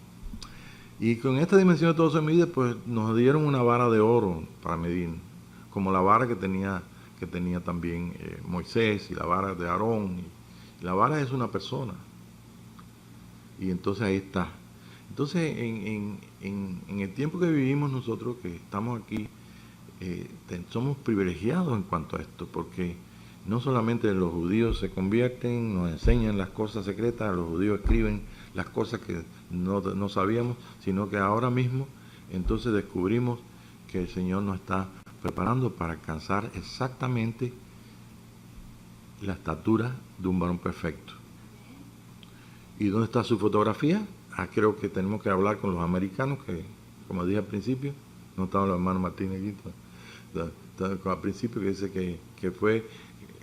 Y con esta dimensión de todo se mide, pues nos dieron una vara de oro para medir, como la vara que tenía también Moisés y la vara de Aarón. Y la vara es una persona. Y entonces ahí está. Entonces, en el tiempo que vivimos nosotros, que estamos aquí, somos privilegiados en cuanto a esto, porque no solamente los judíos se convierten, nos enseñan las cosas secretas, los judíos escriben las cosas que no sabíamos, sino que ahora mismo entonces descubrimos que el Señor nos está preparando para alcanzar exactamente la estatura de un varón perfecto. ¿Y dónde está su fotografía? Creo que tenemos que hablar con los americanos, que como dije al principio, no estaban los hermanos Martínez aquí, al principio que dice que fue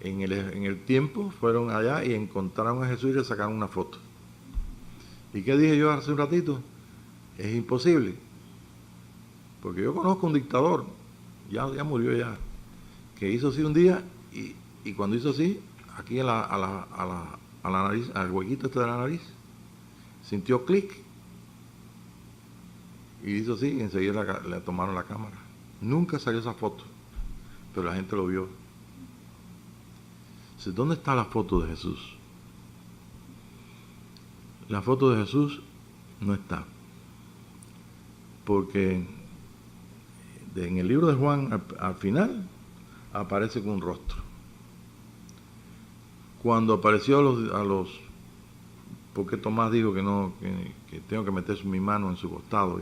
en el tiempo, fueron allá y encontraron a Jesús y le sacaron una foto. ¿Y qué dije yo hace un ratito? Es imposible, porque yo conozco un dictador, ya murió ya, que hizo así un día y cuando hizo así, aquí a la nariz, al huequito este de la nariz, sintió clic y hizo así y enseguida le tomaron la cámara. Nunca salió esa foto, pero la gente lo vio. Entonces, ¿dónde está la foto de Jesús? La foto de Jesús no está, porque en el libro de Juan al final aparece con un rostro. Cuando apareció a los porque Tomás dijo que tengo que meter mi mano en su costado,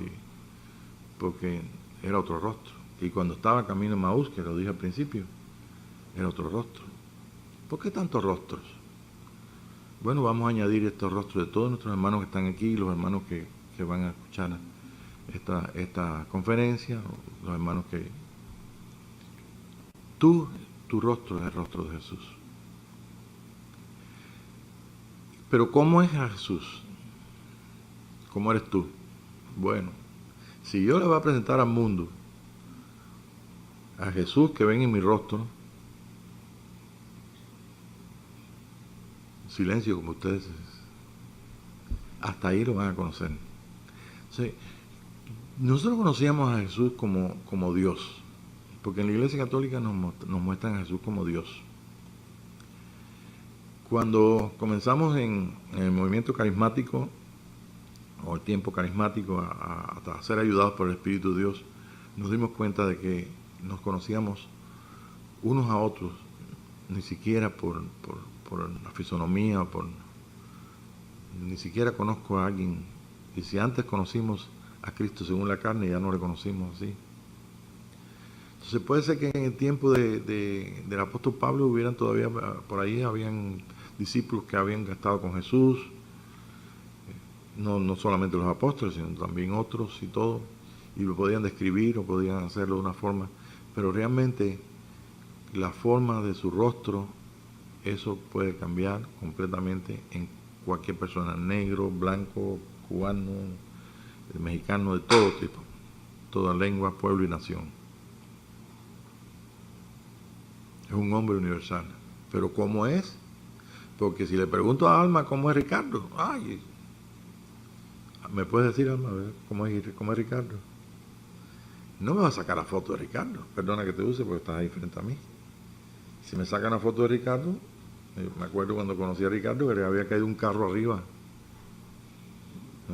porque era otro rostro. Y cuando estaba camino a Maús, que lo dije al principio, era otro rostro. ¿Por qué tantos rostros? Bueno, vamos a añadir estos rostros de todos nuestros hermanos que están aquí, los hermanos que van a escuchar esta conferencia, los hermanos que... Tu rostro es el rostro de Jesús. Pero ¿cómo es a Jesús? ¿Cómo eres tú? Bueno, si yo le voy a presentar al mundo a Jesús que ven en mi rostro, silencio como ustedes, hasta ahí lo van a conocer. Entonces, nosotros conocíamos a Jesús como Dios, porque en la Iglesia Católica nos muestran a Jesús como Dios. Cuando comenzamos en el movimiento carismático, o el tiempo carismático, a ser ayudados por el Espíritu de Dios, nos dimos cuenta de que nos conocíamos unos a otros, ni siquiera por la fisonomía, ni siquiera conozco a alguien. Y si antes conocimos a Cristo según la carne, ya no le conocimos así. Entonces puede ser que en el tiempo del apóstol Pablo hubieran todavía, por ahí habían discípulos que habían estado con Jesús, no solamente los apóstoles, sino también otros y todo, y lo podían describir o podían hacerlo de una forma, pero realmente la forma de su rostro, eso puede cambiar completamente en cualquier persona, negro, blanco, cubano, mexicano, de todo tipo, toda lengua, pueblo y nación. Es un hombre universal. Pero ¿cómo es? Porque si le pregunto a Alma cómo es Ricardo, ay, ¿me puedes decir, Alma, a ver, cómo es Ricardo? No me va a sacar la foto de Ricardo, perdona que te use porque estás ahí frente a mí. Si me sacan una foto de Ricardo, me acuerdo cuando conocí a Ricardo que le había caído un carro arriba.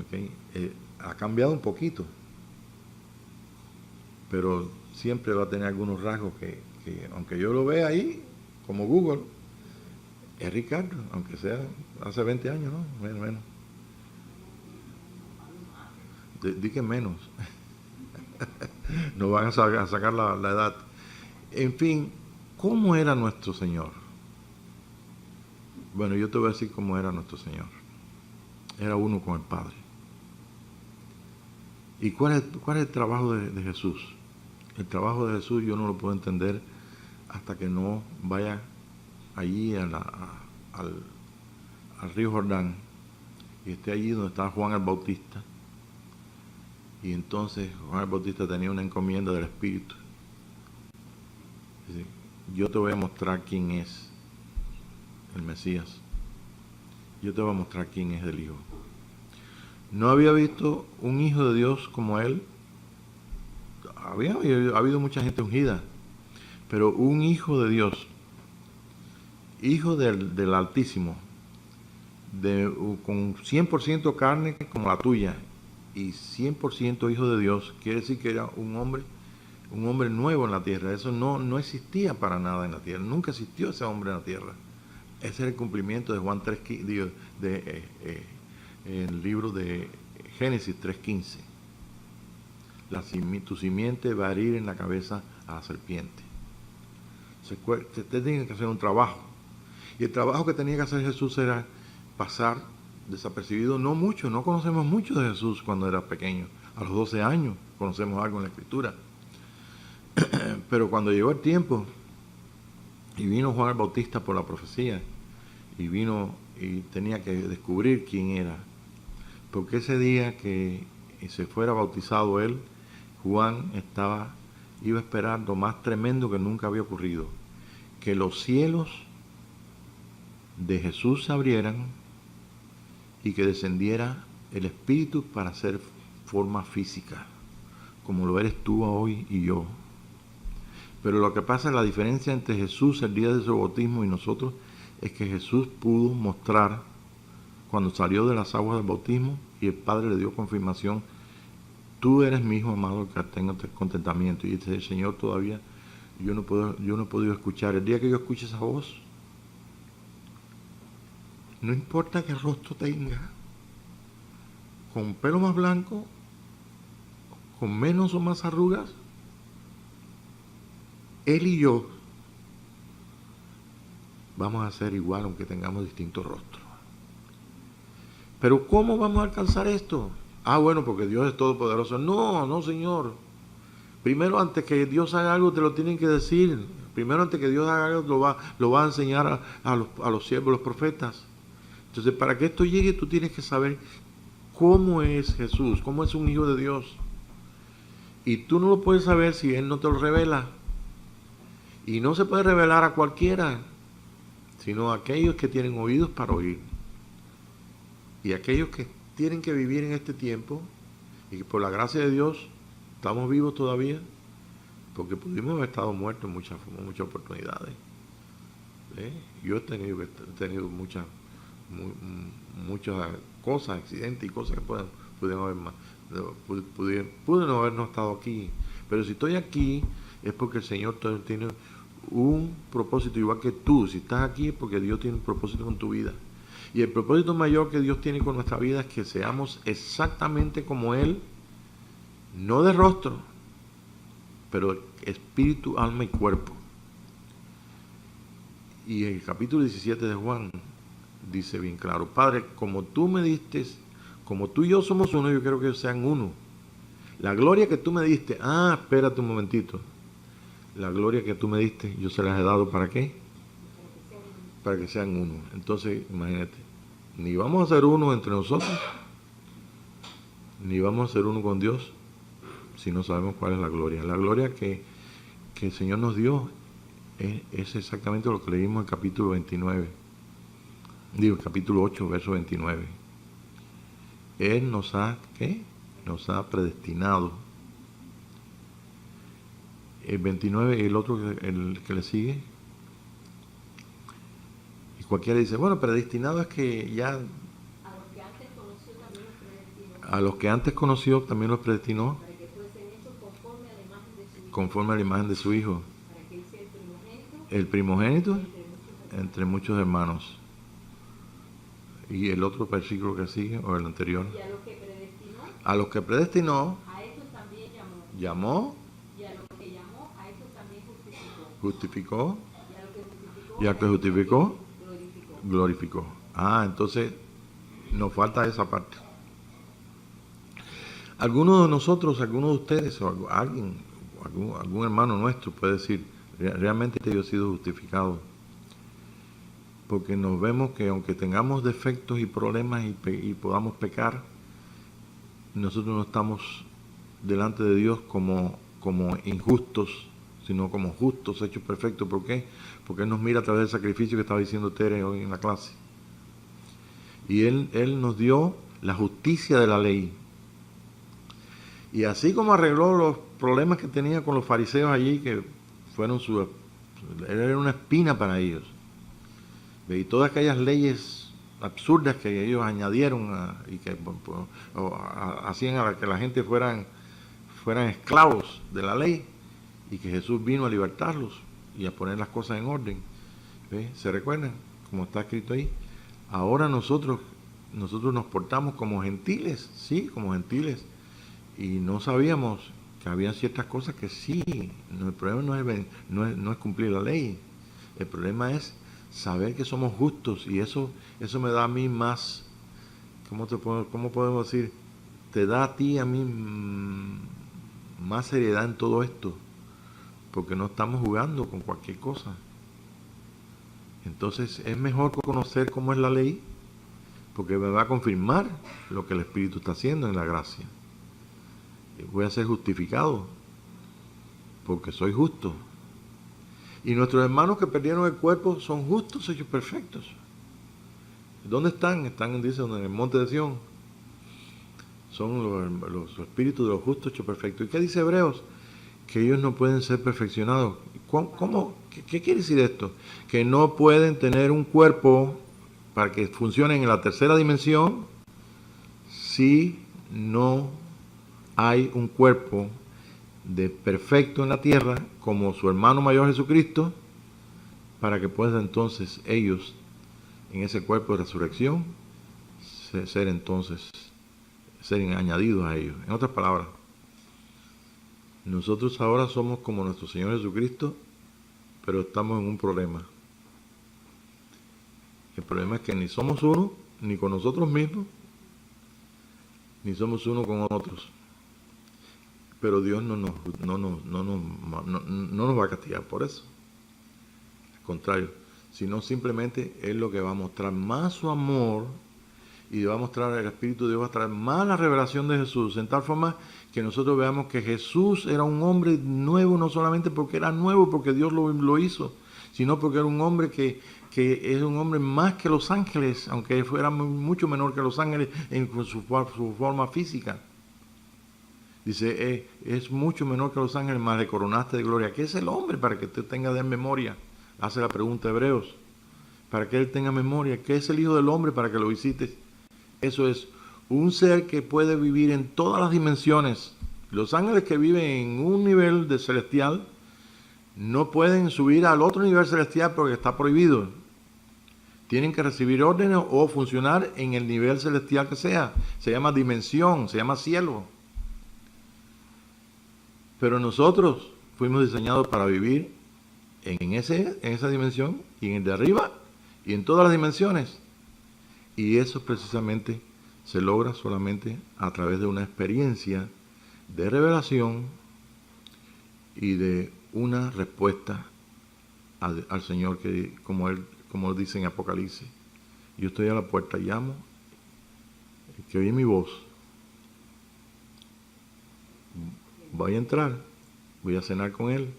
Okay. Ha cambiado un poquito, pero siempre va a tener algunos rasgos que aunque yo lo vea ahí, como Google, es Ricardo, aunque sea hace 20 años, ¿no? Menos. Di que menos. Nos van a sacar la edad. En fin, ¿cómo era nuestro Señor? Bueno, yo te voy a decir cómo era nuestro Señor. Era uno con el Padre. ¿Y cuál es el trabajo de Jesús? El trabajo de Jesús yo no lo puedo entender hasta que no vaya allí al río Jordán y esté allí donde estaba Juan el Bautista. Y entonces Juan el Bautista tenía una encomienda del Espíritu. Dice, yo te voy a mostrar quién es el Mesías. Yo te voy a mostrar quién es el Hijo. No había visto un Hijo de Dios como él. Ha habido mucha gente ungida, pero un Hijo de Dios, Hijo del Altísimo, con 100% carne como la tuya y 100% Hijo de Dios, quiere decir que era un hombre nuevo en la tierra. Eso no existía para nada en la tierra, nunca existió ese hombre en la tierra. Ese es el cumplimiento de Juan 3, el libro de Génesis 3:15. Tu simiente va a herir en la cabeza a la serpiente. Usted tiene que hacer un trabajo. Y el trabajo que tenía que hacer Jesús era pasar desapercibido. No conocemos mucho de Jesús cuando era pequeño. A los 12 años conocemos algo en la Escritura. Pero cuando llegó el tiempo, y vino Juan el Bautista por la profecía, y vino y tenía que descubrir quién era. Porque ese día que se fuera bautizado él, Juan iba a esperar lo más tremendo que nunca había ocurrido, que los cielos de Jesús se abrieran y que descendiera el Espíritu para hacer forma física, como lo eres tú hoy y yo. Pero lo que pasa, la diferencia entre Jesús el día de su bautismo y nosotros, es que Jesús pudo mostrar, cuando salió de las aguas del bautismo y el Padre le dio confirmación, tú eres mi Hijo amado, que tengo contentamiento. Y dice el Señor, todavía yo no he podido escuchar. El día que yo escuche esa voz, no importa qué rostro tenga, con pelo más blanco, con menos o más arrugas, él y yo vamos a ser igual aunque tengamos distintos rostros. Pero ¿cómo vamos a alcanzar esto? Bueno, porque Dios es todopoderoso. No, Señor. Primero, antes que Dios haga algo, te lo tienen que decir. Primero, antes que Dios haga algo, lo va a enseñar a los siervos, los profetas. Entonces, para que esto llegue, tú tienes que saber cómo es Jesús, cómo es un Hijo de Dios. Y tú no lo puedes saber si Él no te lo revela. Y no se puede revelar a cualquiera, sino a aquellos que tienen oídos para oír. Y aquellos que tienen que vivir en este tiempo, y que por la gracia de Dios estamos vivos todavía, porque pudimos haber estado muertos en muchas oportunidades. Yo he tenido muchas cosas, accidentes y cosas que pude no habernos estado aquí. Pero si estoy aquí, es porque el Señor tiene un propósito igual que tú. Si estás aquí es porque Dios tiene un propósito con tu vida. Y el propósito mayor que Dios tiene con nuestra vida es que seamos exactamente como Él, no de rostro, pero espíritu, alma y cuerpo. Y el capítulo 17 de Juan dice bien claro: Padre, como tú me diste, como tú y yo somos uno, yo quiero que ellos sean uno. La gloria que tú me diste, espérate un momentito. La gloria que tú me diste, yo se las he dado, ¿para qué? Para que sean uno. Entonces, imagínate, ni vamos a ser uno entre nosotros, ni vamos a ser uno con Dios, si no sabemos cuál es la gloria. La gloria que el Señor nos dio es exactamente lo que leímos en el capítulo 29. Digo, el capítulo 8, verso 29. Él nos ha, ¿qué? Nos ha predestinado. El 29 y el otro, el que le sigue. Y cualquiera dice, bueno, predestinado es que ya... A los que antes conoció también los predestinó. Para que fuesen hechos conforme a la imagen de su Hijo. Conforme a la imagen de su Hijo. Para que él sea el primogénito entre muchos hermanos. Y el otro versículo que sigue, o el anterior. Y a los que predestinó. A los que predestinó. A estos también llamó. Llamó. Y a los que llamó, a estos también justificó. Justificó. Y a los que justificó. Glorificó. Entonces nos falta esa parte. Algunos de nosotros, algunos de ustedes, o alguien, algún hermano nuestro puede decir, realmente yo he sido justificado. Porque nos vemos que aunque tengamos defectos y problemas y podamos pecar, nosotros no estamos delante de Dios como injustos, sino como justos, hechos perfectos. ¿Por qué? Porque Él nos mira a través del sacrificio que estaba diciendo Tere hoy en la clase. Y Él nos dio la justicia de la ley. Y así como arregló los problemas que tenía con los fariseos allí, que fueron Él era una espina para ellos. Y todas aquellas leyes absurdas que ellos añadieron y que hacían a que la gente fueran esclavos de la ley, y que Jesús vino a libertarlos y a poner las cosas en orden. ¿Se recuerdan? Como está escrito ahí. Ahora nosotros nos portamos como gentiles, sí, como gentiles, y no sabíamos que había ciertas cosas que sí. El problema no es cumplir la ley. El problema es saber que somos justos, y eso me da a mí más, ¿cómo podemos decir? Te da a ti, a mí, más seriedad en todo esto, porque no estamos jugando con cualquier cosa. Entonces es mejor conocer cómo es la ley, porque me va a confirmar lo que el Espíritu está haciendo en la gracia. Voy a ser justificado, porque soy justo. Y nuestros hermanos que perdieron el cuerpo son justos, hechos perfectos. ¿Dónde están? Están, dice, en el monte de Sión. Son los espíritus de los justos hechos perfectos. ¿Y qué dice Hebreos? Que ellos no pueden ser perfeccionados. ¿Cómo? ¿Qué quiere decir esto? Que no pueden tener un cuerpo para que funcionen en la tercera dimensión si no hay un cuerpo de perfecto en la tierra, como su hermano mayor Jesucristo, para que puedan entonces ellos, en ese cuerpo de resurrección, ser añadidos a ellos. En otras palabras, nosotros ahora somos como nuestro Señor Jesucristo, pero estamos en un problema. El problema es que ni somos uno, ni con nosotros mismos, ni somos uno con otros. Pero Dios no nos va a castigar por eso. Al contrario, sino simplemente Él lo que va a mostrar más su amor, y va a mostrar, el Espíritu de Dios va a traer más la revelación de Jesús, en tal forma que nosotros veamos que Jesús era un hombre nuevo, no solamente porque era nuevo, porque Dios lo hizo, sino porque era un hombre que es un hombre más que los ángeles, aunque fuera mucho menor que los ángeles en su forma física. Dice, es mucho menor que los ángeles, más le coronaste de gloria. ¿Qué es el hombre para que usted tenga de memoria? Hace la pregunta a Hebreos. Para que él tenga memoria. ¿Qué es el Hijo del Hombre para que lo visites? Eso es un ser que puede vivir en todas las dimensiones. Los ángeles que viven en un nivel de celestial no pueden subir al otro nivel celestial porque está prohibido. Tienen que recibir órdenes o funcionar en el nivel celestial que sea. Se llama dimensión, se llama cielo. Pero nosotros fuimos diseñados para vivir en esa dimensión y en el de arriba y en todas las dimensiones. Y eso precisamente se logra solamente a través de una experiencia de revelación y de una respuesta al Señor, que como dice en Apocalipsis: yo estoy a la puerta, llamo, el que oye mi voz, voy a entrar, voy a cenar con él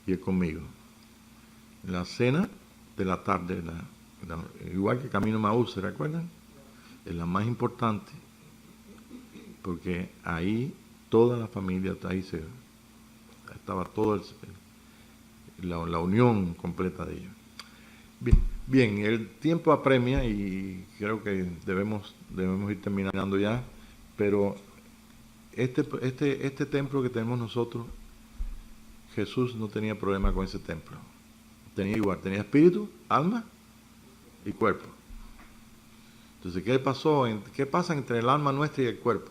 y él conmigo. La cena de la tarde, igual que Camino Maús, ¿se recuerdan? Es la más importante, porque ahí toda la familia, ahí estaba toda la unión completa de ellos. Bien, el tiempo apremia y creo que debemos ir terminando ya, pero este templo que tenemos nosotros, Jesús no tenía problema con ese templo. Tenía espíritu, alma y cuerpo. Entonces, ¿qué pasa entre el alma nuestra y el cuerpo?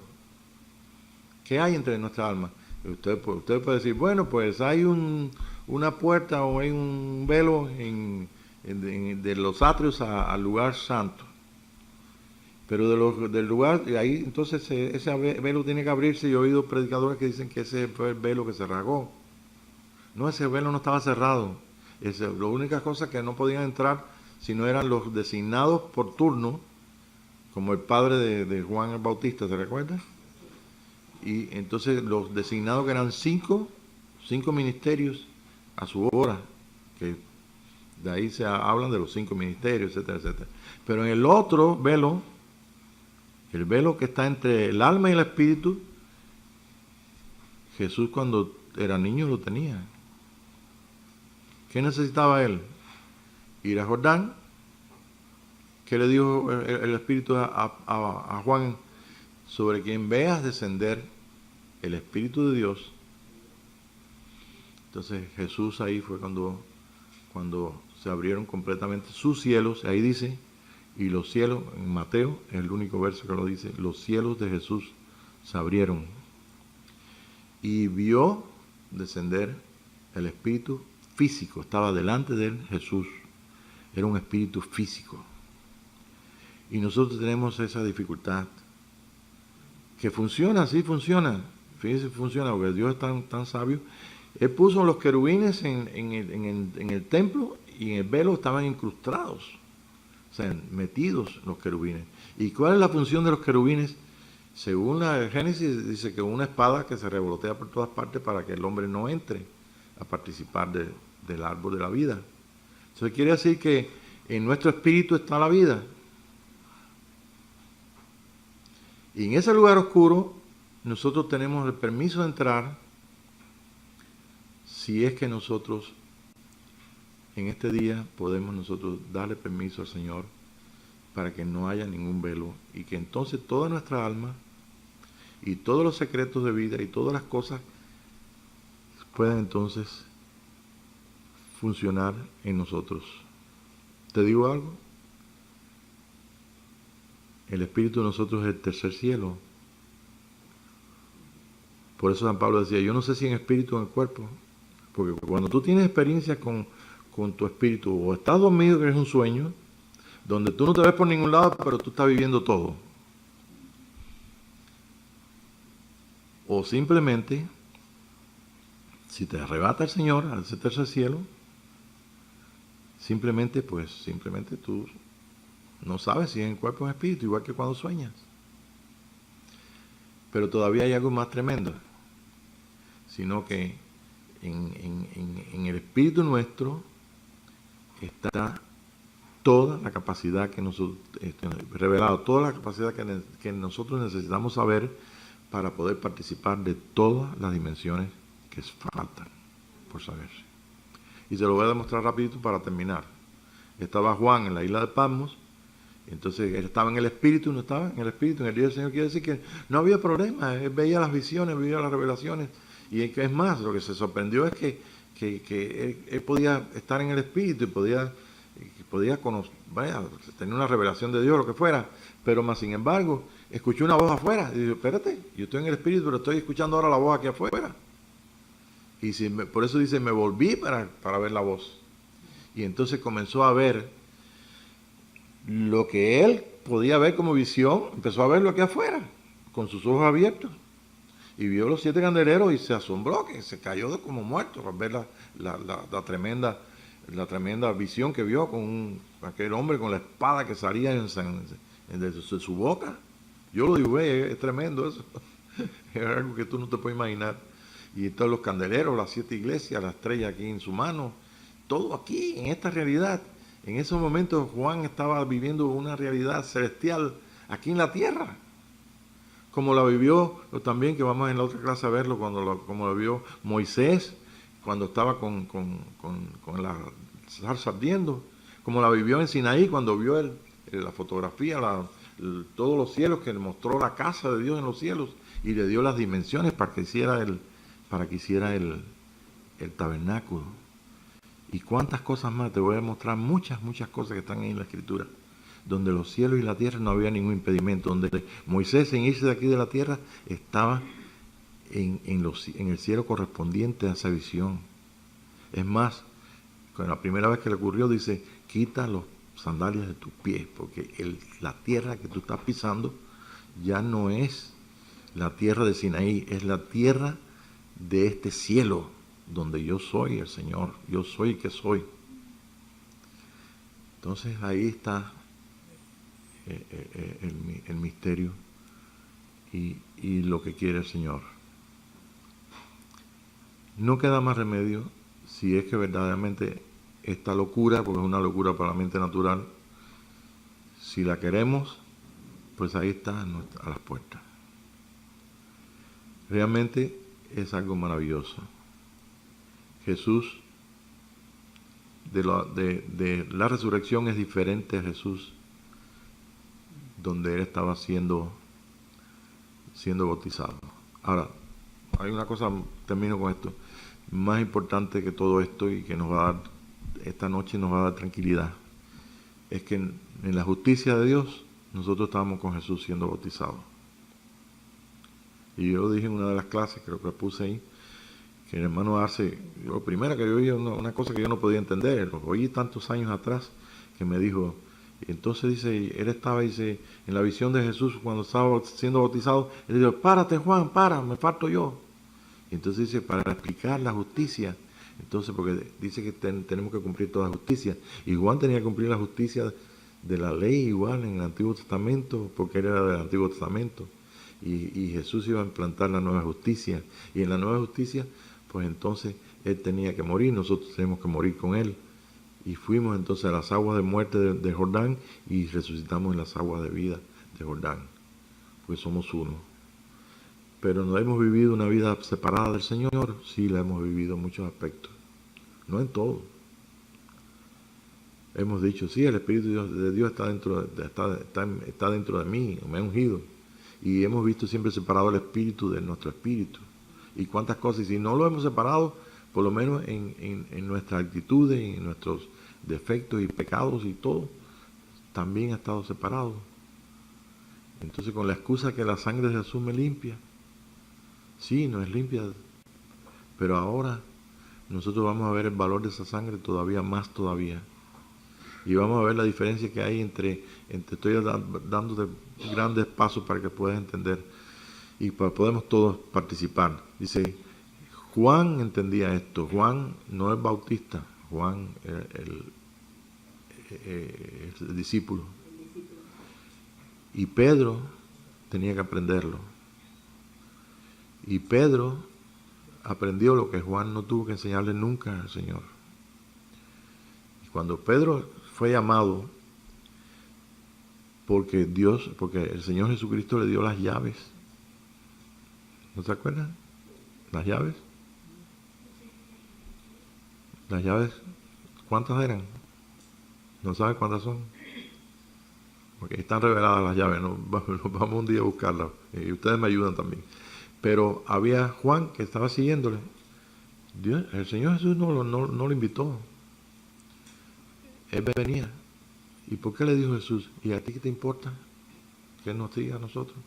¿Qué hay entre nuestra alma? Usted puede decir, bueno, pues hay una puerta o hay un velo de los atrios al lugar santo. Pero del lugar, ahí entonces ese velo tiene que abrirse. Yo he oído predicadores que dicen que ese fue el velo que se rasgó. No, ese velo no estaba cerrado. La única cosa que no podían entrar si no eran los designados por turno, como el padre de Juan el Bautista, ¿se recuerda? Y entonces los designados, que eran cinco ministerios a su hora, que de ahí se hablan de los 5 ministerios, etcétera, etcétera. Pero en el otro velo, el velo que está entre el alma y el espíritu, Jesús cuando era niño lo tenía. ¿Qué necesitaba él? Ir a Jordán. ¿Qué le dijo el Espíritu a Juan? Sobre quien veas descender el Espíritu de Dios. Entonces Jesús ahí fue cuando se abrieron completamente sus cielos. Ahí dice, y los cielos, en Mateo, es el único verso que lo dice, los cielos de Jesús se abrieron. Y vio descender el Espíritu físico. Estaba delante de él Jesús. Era un espíritu físico. Y nosotros tenemos esa dificultad. Que funciona, sí funciona. Fíjense, funciona, porque Dios es tan sabio. Él puso los querubines en el templo y en el velo estaban incrustados. O sea, metidos los querubines. ¿Y cuál es la función de los querubines? Según la Génesis, dice que una espada que se revolotea por todas partes para que el hombre no entre a participar del árbol de la vida. Eso quiere decir que en nuestro espíritu está la vida. Y en ese lugar oscuro nosotros tenemos el permiso de entrar, si es que nosotros en este día podemos nosotros darle permiso al Señor para que no haya ningún velo y que entonces toda nuestra alma y todos los secretos de vida y todas las cosas puedan entonces funcionar en nosotros. ¿Te digo algo? El espíritu de nosotros es el tercer cielo. Por eso San Pablo decía, yo no sé si en espíritu o en cuerpo. Porque cuando tú tienes experiencias con tu espíritu, o estás dormido, que es un sueño, donde tú no te ves por ningún lado, pero tú estás viviendo todo. O simplemente, si te arrebata el Señor a ese tercer cielo, simplemente tú no sabes si es en cuerpo o en espíritu, igual que cuando sueñas. Pero todavía hay algo más tremendo, sino que en el espíritu nuestro está toda la capacidad que nosotros, revelado, toda la capacidad que nosotros necesitamos saber para poder participar de todas las dimensiones que faltan por saberse. Y se lo voy a demostrar rapidito para terminar. Estaba Juan en la isla de Patmos, entonces él estaba en el espíritu, no estaba en el espíritu, en el día del Señor. Quiere decir que no había problema, él veía las visiones, veía las revelaciones, y es más, lo que se sorprendió es que él podía estar en el espíritu y podía podía tener una revelación de Dios, lo que fuera, pero más sin embargo, escuché una voz afuera, y digo, espérate, yo estoy en el Espíritu, pero estoy escuchando ahora la voz aquí afuera. Y por eso dice, me volví para ver la voz. Y entonces comenzó a ver lo que él podía ver como visión, empezó a verlo aquí afuera, con sus ojos abiertos. Y vio los 7 candeleros y se asombró, que se cayó como muerto al ver la tremenda visión que vio con aquel hombre con la espada que salía de su boca. Yo lo dibujé, es tremendo eso. Es algo que tú no te puedes imaginar. Y todos los candeleros, las 7 iglesias, la estrella aquí en su mano, todo aquí, en esta realidad. En esos momentos Juan estaba viviendo una realidad celestial aquí en la tierra, como la vivió también, que vamos en la otra clase a verlo, como lo vio Moisés cuando estaba con la zarza ardiendo, como la vivió en Sinaí cuando vio la fotografía, todos los cielos, que le mostró la casa de Dios en los cielos y le dio las dimensiones para que hiciera el tabernáculo. Y cuántas cosas más, te voy a mostrar muchas cosas que están ahí en la Escritura, donde los cielos y la tierra no había ningún impedimento, donde Moisés en irse de aquí de la tierra estaba en el cielo correspondiente a esa visión. Es más, con la primera vez que le ocurrió dice, quita los sandalias de tus pies, porque la tierra que tú estás pisando ya no es la tierra de Sinaí, es la tierra de este cielo, donde yo soy el Señor, yo soy el que soy. Entonces ahí está el misterio y lo que quiere el Señor. No queda más remedio si es que verdaderamente esta locura, porque es una locura para la mente natural, si la queremos, pues ahí está a las puertas. Realmente es algo maravilloso. Jesús de la resurrección es diferente a Jesús donde él estaba siendo bautizado. Ahora, hay una cosa, termino con esto, más importante que todo esto y que nos va a dar, esta noche nos va a dar tranquilidad, es que en la justicia de Dios nosotros estábamos con Jesús siendo bautizados. Y yo lo dije en una de las clases, creo que la puse ahí, que el hermano Arce, lo primero que yo oí una cosa que yo no podía entender, lo oí tantos años atrás, que me dijo, y entonces dice, él estaba, dice, en la visión de Jesús cuando estaba siendo bautizado, él dijo, párate Juan, me falto yo. Y entonces dice, para explicar la justicia, entonces porque dice que tenemos que cumplir toda justicia, y Juan tenía que cumplir la justicia de la ley igual en el Antiguo Testamento, porque él era del Antiguo Testamento, y Jesús iba a implantar la nueva justicia, y en la nueva justicia, pues entonces él tenía que morir, nosotros tenemos que morir con él. Y fuimos entonces a las aguas de muerte de Jordán y resucitamos en las aguas de vida de Jordán, pues somos uno. Pero no hemos vivido una vida separada del Señor, sí la hemos vivido en muchos aspectos, no en todo. Hemos dicho, sí, el Espíritu de Dios está dentro de mí, me ha ungido. Y hemos visto siempre separado el Espíritu de nuestro Espíritu. Y cuántas cosas, y si no lo hemos separado, por lo menos en nuestras actitudes, en nuestros defectos y pecados y todo, también ha estado separado. Entonces con la excusa que la sangre de Jesús me limpia, sí, no es limpia, pero ahora nosotros vamos a ver el valor de esa sangre todavía más todavía. Y vamos a ver la diferencia que hay entre estoy dándote grandes pasos para que puedas entender y podemos todos participar. Dice, Juan entendía esto. Juan no es bautista, Juan era el discípulo. Y Pedro tenía que aprenderlo. Y Pedro aprendió lo que Juan no tuvo que enseñarle nunca al Señor. Y cuando Pedro fue llamado, porque el Señor Jesucristo le dio las llaves. ¿No se acuerdan? Las llaves. Las llaves, ¿cuántas eran? ¿No saben cuántas son? Porque están reveladas las llaves, ¿no? Vamos un día a buscarlas. Y ustedes me ayudan también. Pero había Juan que estaba siguiéndole. El Señor Jesús no lo invitó. Él venía ¿Y por qué le dijo Jesús? ¿Y a ti qué te importa que Él nos siga a nosotros?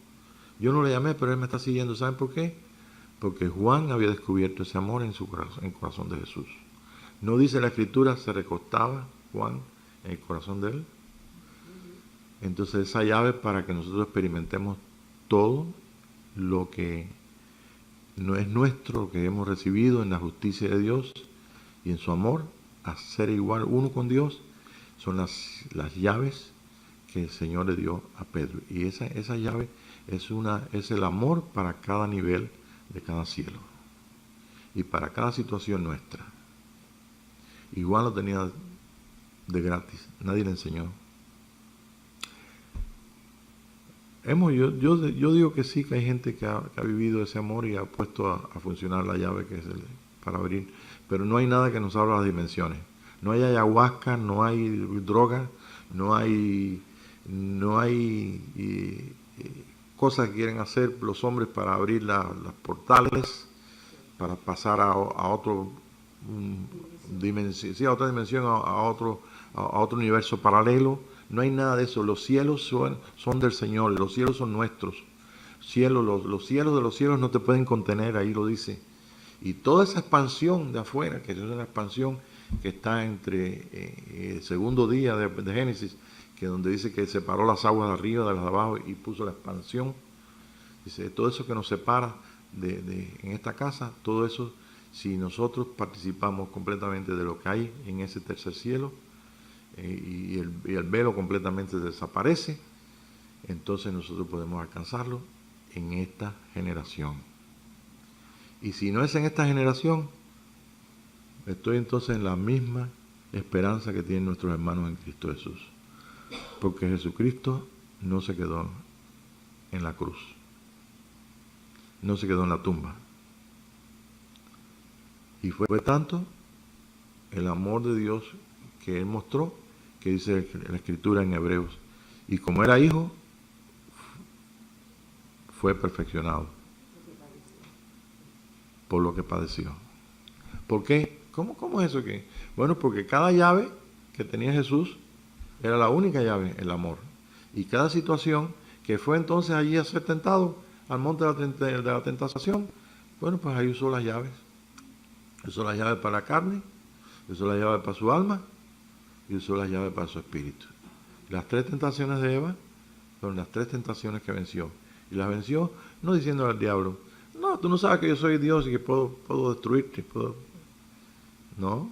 Yo no le llamé, pero Él me está siguiendo. ¿Saben por qué? Porque Juan había descubierto ese amor en su corazón, en el corazón de Jesús. No dice la Escritura, se recostaba Juan en el corazón de Él. Entonces esa llave para que nosotros experimentemos todo lo que no es nuestro, lo que hemos recibido en la justicia de Dios y en su amor, a ser igual uno con Dios, son las llaves que el Señor le dio a Pedro. Y esa llave es el amor para cada nivel de cada cielo y para cada situación nuestra. Y Juan lo tenía de gratis, nadie le enseñó. Yo digo que sí, que hay gente que ha vivido ese amor y ha puesto a funcionar la llave que es para abrir, pero no hay nada que nos abra las dimensiones. No hay ayahuasca, no hay droga, no hay cosas que quieren hacer los hombres para abrir las portales, para pasar a otro dimensión, sí, a otra dimensión, a otro universo paralelo. No hay nada de eso. Los cielos son del Señor, los cielos son nuestros. Los cielos de los cielos no te pueden contener, ahí lo dice. Y toda esa expansión de afuera, que es una expansión que está entre el segundo día de Génesis, que donde dice que separó las aguas de arriba de las de abajo y puso la expansión. Dice, todo eso que nos separa en esta casa, todo eso, si nosotros participamos completamente de lo que hay en ese tercer cielo, y el velo completamente desaparece, entonces nosotros podemos alcanzarlo en esta generación. Y si no es en esta generación, estoy entonces en la misma esperanza que tienen nuestros hermanos en Cristo Jesús. Porque Jesucristo no se quedó en la cruz, no se quedó en la tumba. Y fue tanto el amor de Dios que Él mostró, que dice la Escritura en Hebreos, y como era hijo, fue perfeccionado por lo que padeció. ¿Por qué? ¿Cómo es eso? Bueno, porque cada llave que tenía Jesús era la única llave, el amor. Y cada situación que fue entonces allí a ser tentado, al monte de la tentación, bueno, pues ahí usó las llaves. Usó las llaves para la carne, usó las llaves para su alma y usó las llaves para su espíritu. Las 3 tentaciones de Eva son las 3 tentaciones que venció. Y las venció no diciéndole al diablo, no, tú no sabes que yo soy Dios y que puedo destruirte. No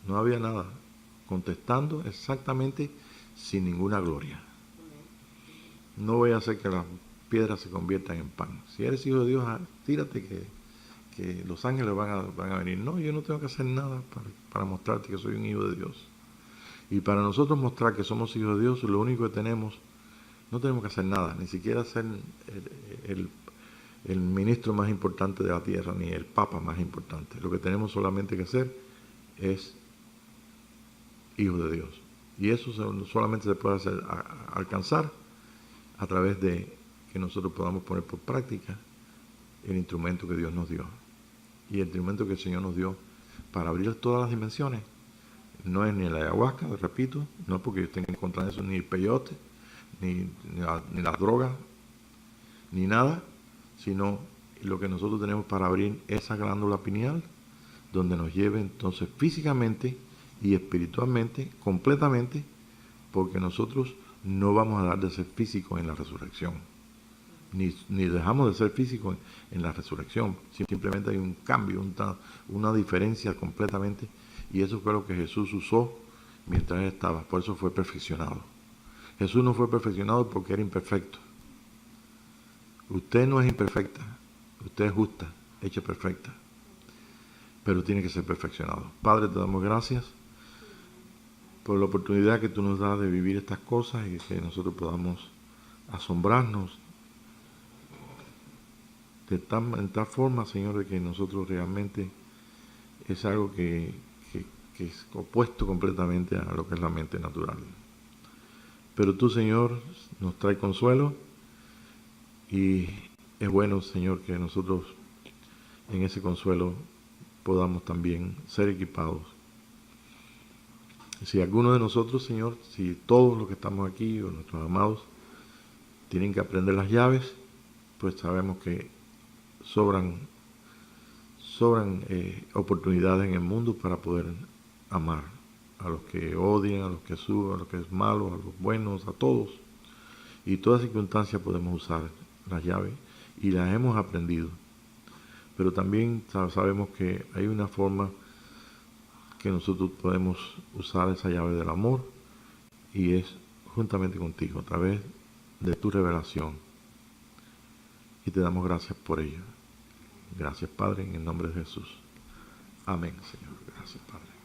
había nada. Contestando exactamente sin ninguna gloria. No voy a hacer que las piedras se conviertan en pan. Si eres hijo de Dios, tírate que los ángeles van a venir. No, yo no tengo que hacer nada para mostrarte que soy un hijo de Dios. Y para nosotros mostrar que somos hijos de Dios, lo único que tenemos, no tenemos que hacer nada, ni siquiera ser el ministro más importante de la tierra, ni el papa más importante. Lo que tenemos solamente que hacer es hijos de Dios. Y eso solamente se puede alcanzar a través de que nosotros podamos poner por práctica el instrumento que Dios nos dio. Y el instrumento que el Señor nos dio para abrir todas las dimensiones no es ni la ayahuasca, repito, no es porque yo esté en contra de eso, ni el peyote, ni las drogas, ni nada, sino lo que nosotros tenemos para abrir esa glándula pineal, donde nos lleve entonces físicamente y espiritualmente, completamente, porque nosotros no vamos a dar de ser físicos en la resurrección, ni dejamos de ser físicos en la resurrección, simplemente hay un cambio, una diferencia completamente, y eso fue lo que Jesús usó mientras Él estaba, por eso fue perfeccionado. Jesús no fue perfeccionado porque era imperfecto. Usted no es imperfecta, usted es justa, hecha perfecta, pero tiene que ser perfeccionado. Padre, te damos gracias por la oportunidad que tú nos das de vivir estas cosas y que nosotros podamos asombrarnos en tal forma, Señor, de que nosotros realmente es algo que es opuesto completamente a lo que es la mente natural. Pero tú, Señor, nos trae consuelo y es bueno, Señor, que nosotros en ese consuelo podamos también ser equipados Si alguno de nosotros, Señor, si todos los que estamos aquí o nuestros amados tienen que aprender las llaves, pues sabemos que sobran oportunidades en el mundo para poder amar a los que odian, a los que suben, a los que es malo, a los buenos, a todos. Y en todas circunstancias podemos usar las llaves y las hemos aprendido. Pero también sabemos que hay una forma que nosotros podemos usar esa llave del amor y es juntamente contigo, a través de tu revelación. Y te damos gracias por ello. Gracias, Padre, en el nombre de Jesús. Amén, Señor. Gracias, Padre.